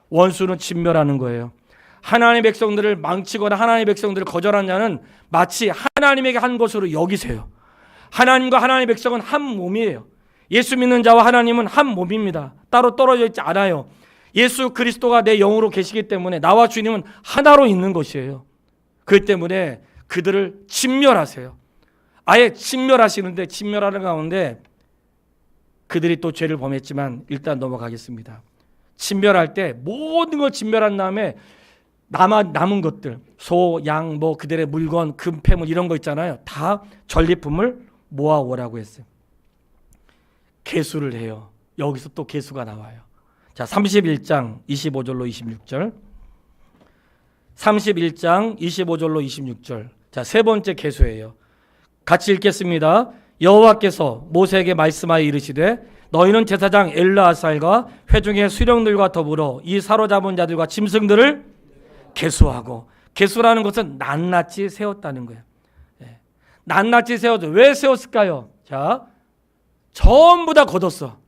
원수는 진멸하는 거예요. 하나님의 백성들을 망치거나 하나님의 백성들을 거절한 자는 마치 하나님에게 한 것으로 여기세요. 하나님과 하나님의 백성은 한 몸이에요. 예수 믿는 자와 하나님은 한 몸입니다. 따로 떨어져 있지 않아요. 예수 그리스도가 내 영으로 계시기 때문에 나와 주님은 하나로 있는 것이에요. 그렇기 때문에 그들을 진멸하세요. 아예 진멸하시는데, 진멸하는 가운데 그들이 또 죄를 범했지만 일단 넘어가겠습니다. 진멸할 때 모든 걸 진멸한 다음에 남은 것들, 소, 양, 그들의 물건, 금, 폐물 이런 거 있잖아요. 다 전리품을 모아오라고 했어요. 계수를 해요. 여기서 또 계수가 나와요. 자, 31장 25절로 26절. 31장 25절로 26절. 자, 세 번째 계수예요. 같이 읽겠습니다. 여호와께서 모세에게 말씀하여 이르시되 너희는 제사장 엘르아살과 회중의 수령들과 더불어 이 사로잡은 자들과 짐승들을 계수하고, 계수라는 것은 낱낱이 세웠다는 거예요. 낱낱이 세워서 왜 세웠을까요? 자, 전부 다 걷었어.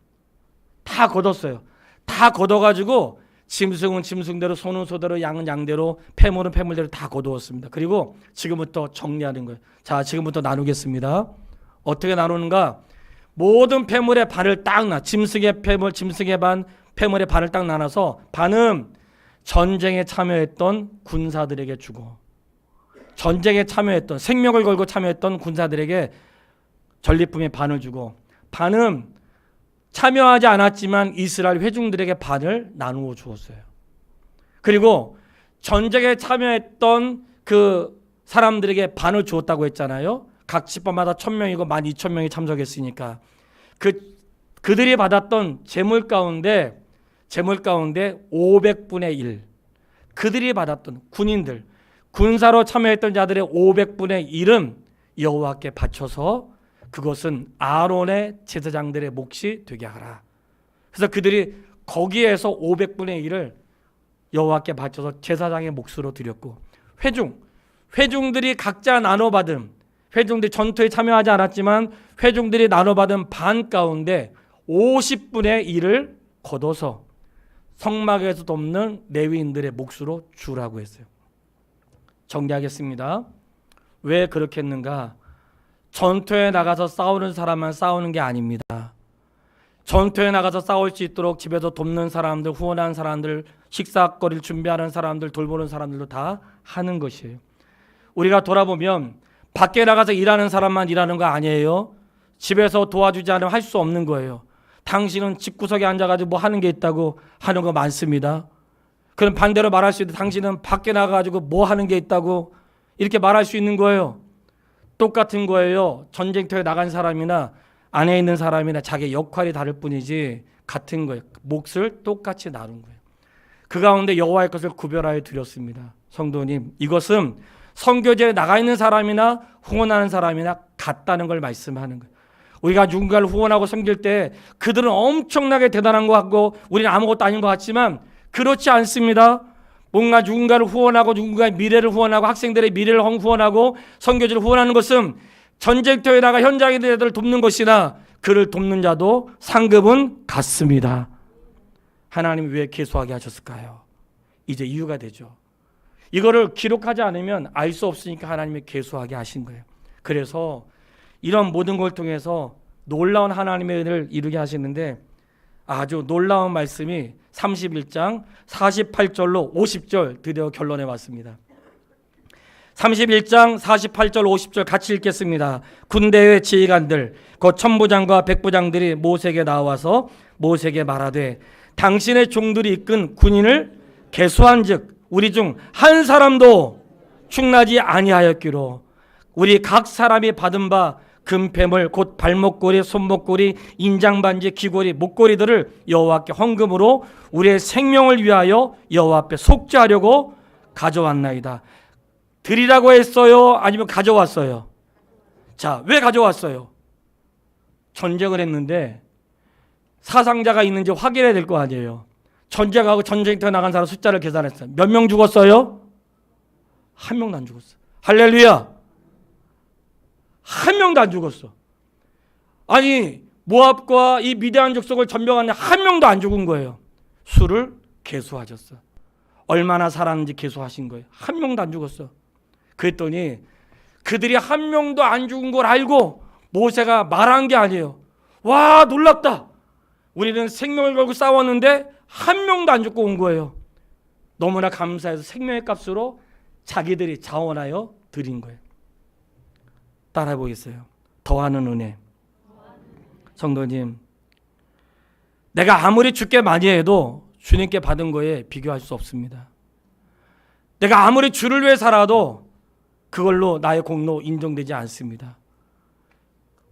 다 걷었어요. 다 걷어가지고 짐승은 짐승대로, 소는 소대로, 양은 양대로, 폐물은 폐물대로 다 거두었습니다. 그리고 지금부터 정리하는 거예요. 자, 지금부터 나누겠습니다. 어떻게 나누는가? 모든 폐물의 반을 딱 짐승의 폐물, 짐승의 반, 폐물의 반을 딱 나눠서 반은 전쟁에 참여했던 군사들에게 주고, 전쟁에 참여했던, 생명을 걸고 참여했던 군사들에게 전리품의 반을 주고, 반은 참여하지 않았지만 이스라엘 회중들에게 반을 나누어 주었어요. 그리고 전쟁에 참여했던 그 사람들에게 반을 주었다고 했잖아요. 각 지파마다 1,000명이고 12,000명이 참석했으니까 그들이 받았던 재물 가운데 500분의 1, 그들이 받았던 군인들, 군사로 참여했던 자들의 500분의 1은 여호와께 바쳐서 그것은 아론의 제사장들의 몫이 되게 하라. 그래서 그들이 거기에서 500분의 1을 여호와께 바쳐서 제사장의 몫으로 드렸고, 회중들이 각자 나눠받은, 회중들이 전투에 참여하지 않았지만 회중들이 나눠받은 반 가운데 50분의 1을 걷어서 성막에서 돕는 레위인들의 몫으로 주라고 했어요. 정리하겠습니다. 왜 그렇게 했는가? 전투에 나가서 싸우는 사람만 싸우는 게 아닙니다. 전투에 나가서 싸울 수 있도록 집에서 돕는 사람들, 후원하는 사람들, 식사거리를 준비하는 사람들, 돌보는 사람들도 다 하는 것이에요. 우리가 돌아보면 밖에 나가서 일하는 사람만 일하는 거 아니에요. 집에서 도와주지 않으면 할 수 없는 거예요. 당신은 집구석에 앉아가지고 뭐 하는 게 있다고 하는 거 많습니다. 그럼 반대로 말할 수 있는데 당신은 밖에 나가가지고 뭐 하는 게 있다고 이렇게 말할 수 있는 거예요. 똑같은 거예요. 전쟁터에 나간 사람이나 안에 있는 사람이나 자기 역할이 다를 뿐이지 같은 거예요. 몫을 똑같이 나눈 거예요. 그 가운데 여호와의 것을 구별하여 드렸습니다. 성도님, 이것은 선교제에 나가 있는 사람이나 후원하는 사람이나 같다는 걸 말씀하는 거예요. 우리가 누군가를 후원하고 섬길 때 그들은 엄청나게 대단한 것 같고 우리는 아무것도 아닌 것 같지만 그렇지 않습니다. 뭔가 누군가를 후원하고 누군가의 미래를 후원하고 학생들의 미래를 후원하고 선교지를 후원하는 것은 전쟁터에 나가 현장에 있는 애들을 돕는 것이나 그를 돕는 자도 상급은 같습니다. 하나님이 왜 계수하게 하셨을까요? 이제 이유가 되죠. 이거를 기록하지 않으면 알 수 없으니까 하나님이 계수하게 하신 거예요. 그래서 이런 모든 걸 통해서 놀라운 하나님의 은혜를 이루게 하시는데 아주 놀라운 말씀이 31장 48절로 50절 드디어 결론에 왔습니다. 31장 48절 50절 같이 읽겠습니다. 군대의 지휘관들 곧 천부장과 백부장들이 모세에게 나와서 모세에게 말하되 당신의 종들이 이끈 군인을 계수한즉 우리 중 한 사람도 충나지 아니하였기로 우리 각 사람이 받은 바 금패물 곧 발목걸이, 손목걸이, 인장반지, 귀걸이, 목걸이들을 여호와께 헌금으로 우리의 생명을 위하여 여호와 앞에 속죄하려고 가져왔나이다. 드리라고 했어요? 아니면 가져왔어요? 자, 왜 가져왔어요? 전쟁을 했는데 사상자가 있는지 확인해야 될 거 아니에요. 전쟁하고 전쟁터에 나간 사람 숫자를 계산했어요. 몇 명 죽었어요? 한 명도 안 죽었어. 할렐루야. 한 명도 안 죽었어. 아니 모압과 이 미디안 족속을 전병하는 한 명도 안 죽은 거예요. 수를 계수하셨어. 얼마나 살았는지 계수하신 거예요. 한 명도 안 죽었어. 그랬더니 그들이 한 명도 안 죽은 걸 알고 모세가 말한 게 아니에요. 와, 놀랍다. 우리는 생명을 걸고 싸웠는데 한 명도 안 죽고 온 거예요. 너무나 감사해서 생명의 값으로 자기들이 자원하여 드린 거예요. 따라해 보겠어요. 더하는 은혜. 성도님, 내가 아무리 주께 많이 해도 주님께 받은 거에 비교할 수 없습니다. 내가 아무리 주를 위해 살아도 그걸로 나의 공로 인정되지 않습니다.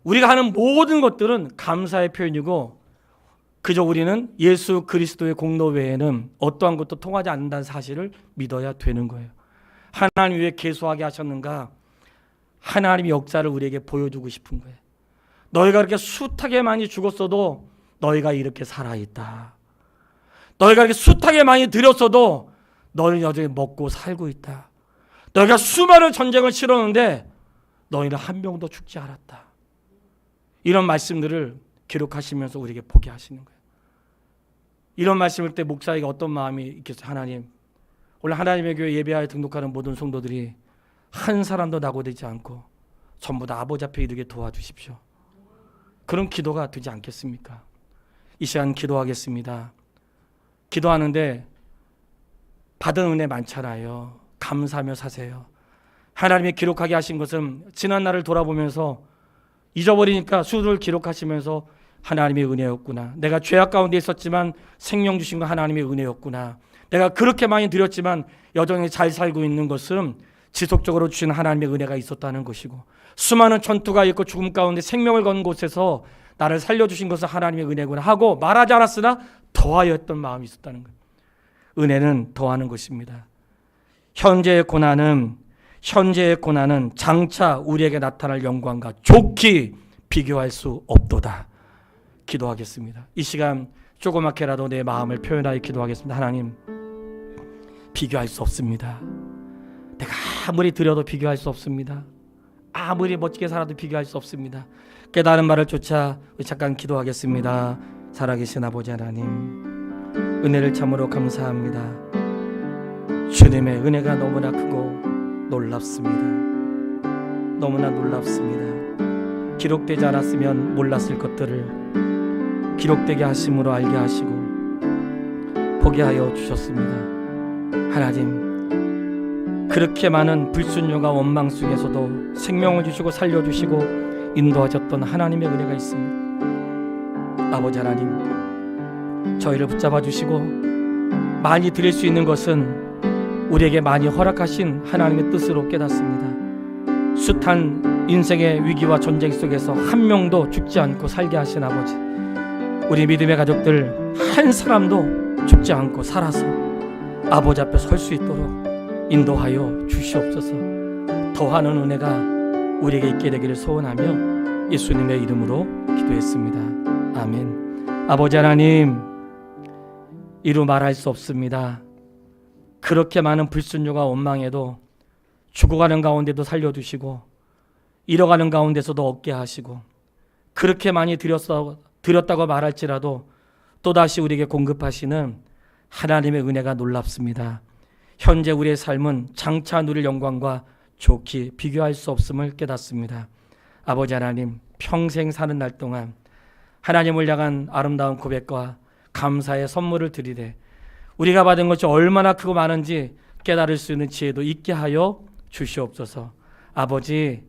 우리가 하는 모든 것들은 감사의 표현이고 그저 우리는 예수 그리스도의 공로 외에는 어떠한 것도 통하지 않는다는 사실을 믿어야 되는 거예요. 하나님 왜 계수하게 하셨는가? 하나님의 역사를 우리에게 보여주고 싶은 거예요. 너희가 그렇게 숱하게 많이 죽었어도 너희가 이렇게 살아있다. 너희가 이렇게 숱하게 많이 들였어도 너희는 여전히 먹고 살고 있다. 너희가 수많은 전쟁을 치렀는데 너희는 한 명도 죽지 않았다. 이런 말씀들을 기록하시면서 우리에게 보게 하시는 거예요. 이런 말씀을 때 목사에게 어떤 마음이 있겠어요? 하나님, 오늘 하나님의 교회 예배하여 등록하는 모든 성도들이 한 사람도 낙오되지 않고 전부 다 아버지 앞에 이르게 도와주십시오. 그런 기도가 되지 않겠습니까? 이 시간 기도하겠습니다. 기도하는데 받은 은혜 많잖아요. 감사하며 사세요. 하나님이 기록하게 하신 것은 지난 날을 돌아보면서 잊어버리니까 수를 기록하시면서 하나님의 은혜였구나. 내가 죄악 가운데 있었지만 생명 주신 건 하나님의 은혜였구나. 내가 그렇게 많이 드렸지만 여전히 잘 살고 있는 것은 지속적으로 주신 하나님의 은혜가 있었다는 것이고, 수많은 전투가 있고 죽음 가운데 생명을 건 곳에서 나를 살려주신 것은 하나님의 은혜구나 하고 말하지 않았으나 더하여 했던 마음이 있었다는 거예요. 은혜는 더하는 것입니다. 현재의 고난은 장차 우리에게 나타날 영광과 좋게 비교할 수 없도다. 기도하겠습니다. 이 시간 조그맣게라도 내 마음을 표현하여 기도하겠습니다. 하나님, 비교할 수 없습니다. 내가 아무리 드려도 비교할 수 없습니다. 아무리 멋지게 살아도 비교할 수 없습니다. 깨달은 말을 쫓아 잠깐 기도하겠습니다. 살아계신 아버지 하나님, 은혜를 참으로 감사합니다. 주님의 은혜가 너무나 크고 놀랍습니다. 너무나 놀랍습니다. 기록되지 않았으면 몰랐을 것들을 기록되게 하심으로 알게 하시고 보게 하여 주셨습니다. 하나님, 그렇게 많은 불순종과 원망 속에서도 생명을 주시고 살려주시고 인도하셨던 하나님의 은혜가 있습니다. 아버지 하나님, 저희를 붙잡아 주시고 많이 드릴 수 있는 것은 우리에게 많이 허락하신 하나님의 뜻으로 깨닫습니다. 숱한 인생의 위기와 전쟁 속에서 한 명도 죽지 않고 살게 하신 아버지, 우리 믿음의 가족들 한 사람도 죽지 않고 살아서 아버지 앞에 설 수 있도록 인도하여 주시옵소서. 더하는 은혜가 우리에게 있게 되기를 소원하며 예수님의 이름으로 기도했습니다. 아멘. 아버지 하나님, 이루 말할 수 없습니다. 그렇게 많은 불순종과 원망에도 죽어가는 가운데도 살려주시고 잃어가는 가운데서도 얻게 하시고, 그렇게 많이 드렸다고 말할지라도 또다시 우리에게 공급하시는 하나님의 은혜가 놀랍습니다. 현재 우리의 삶은 장차 누릴 영광과 좋게 비교할 수 없음을 깨닫습니다. 아버지 하나님, 평생 사는 날 동안 하나님을 향한 아름다운 고백과 감사의 선물을 드리되 우리가 받은 것이 얼마나 크고 많은지 깨달을 수 있는 지혜도 있게 하여 주시옵소서. 아버지,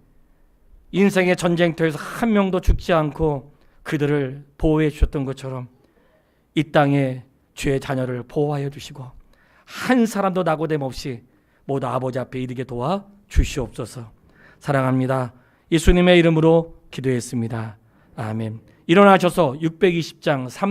인생의 전쟁터에서 한 명도 죽지 않고 그들을 보호해 주셨던 것처럼 이 땅에 주의 자녀를 보호하여 주시고 한 사람도 낙오됨 없이 모두 아버지 앞에 이르게 도와 주시옵소서. 사랑합니다. 예수님의 이름으로 기도했습니다. 아멘. 일어나셔서 620장 3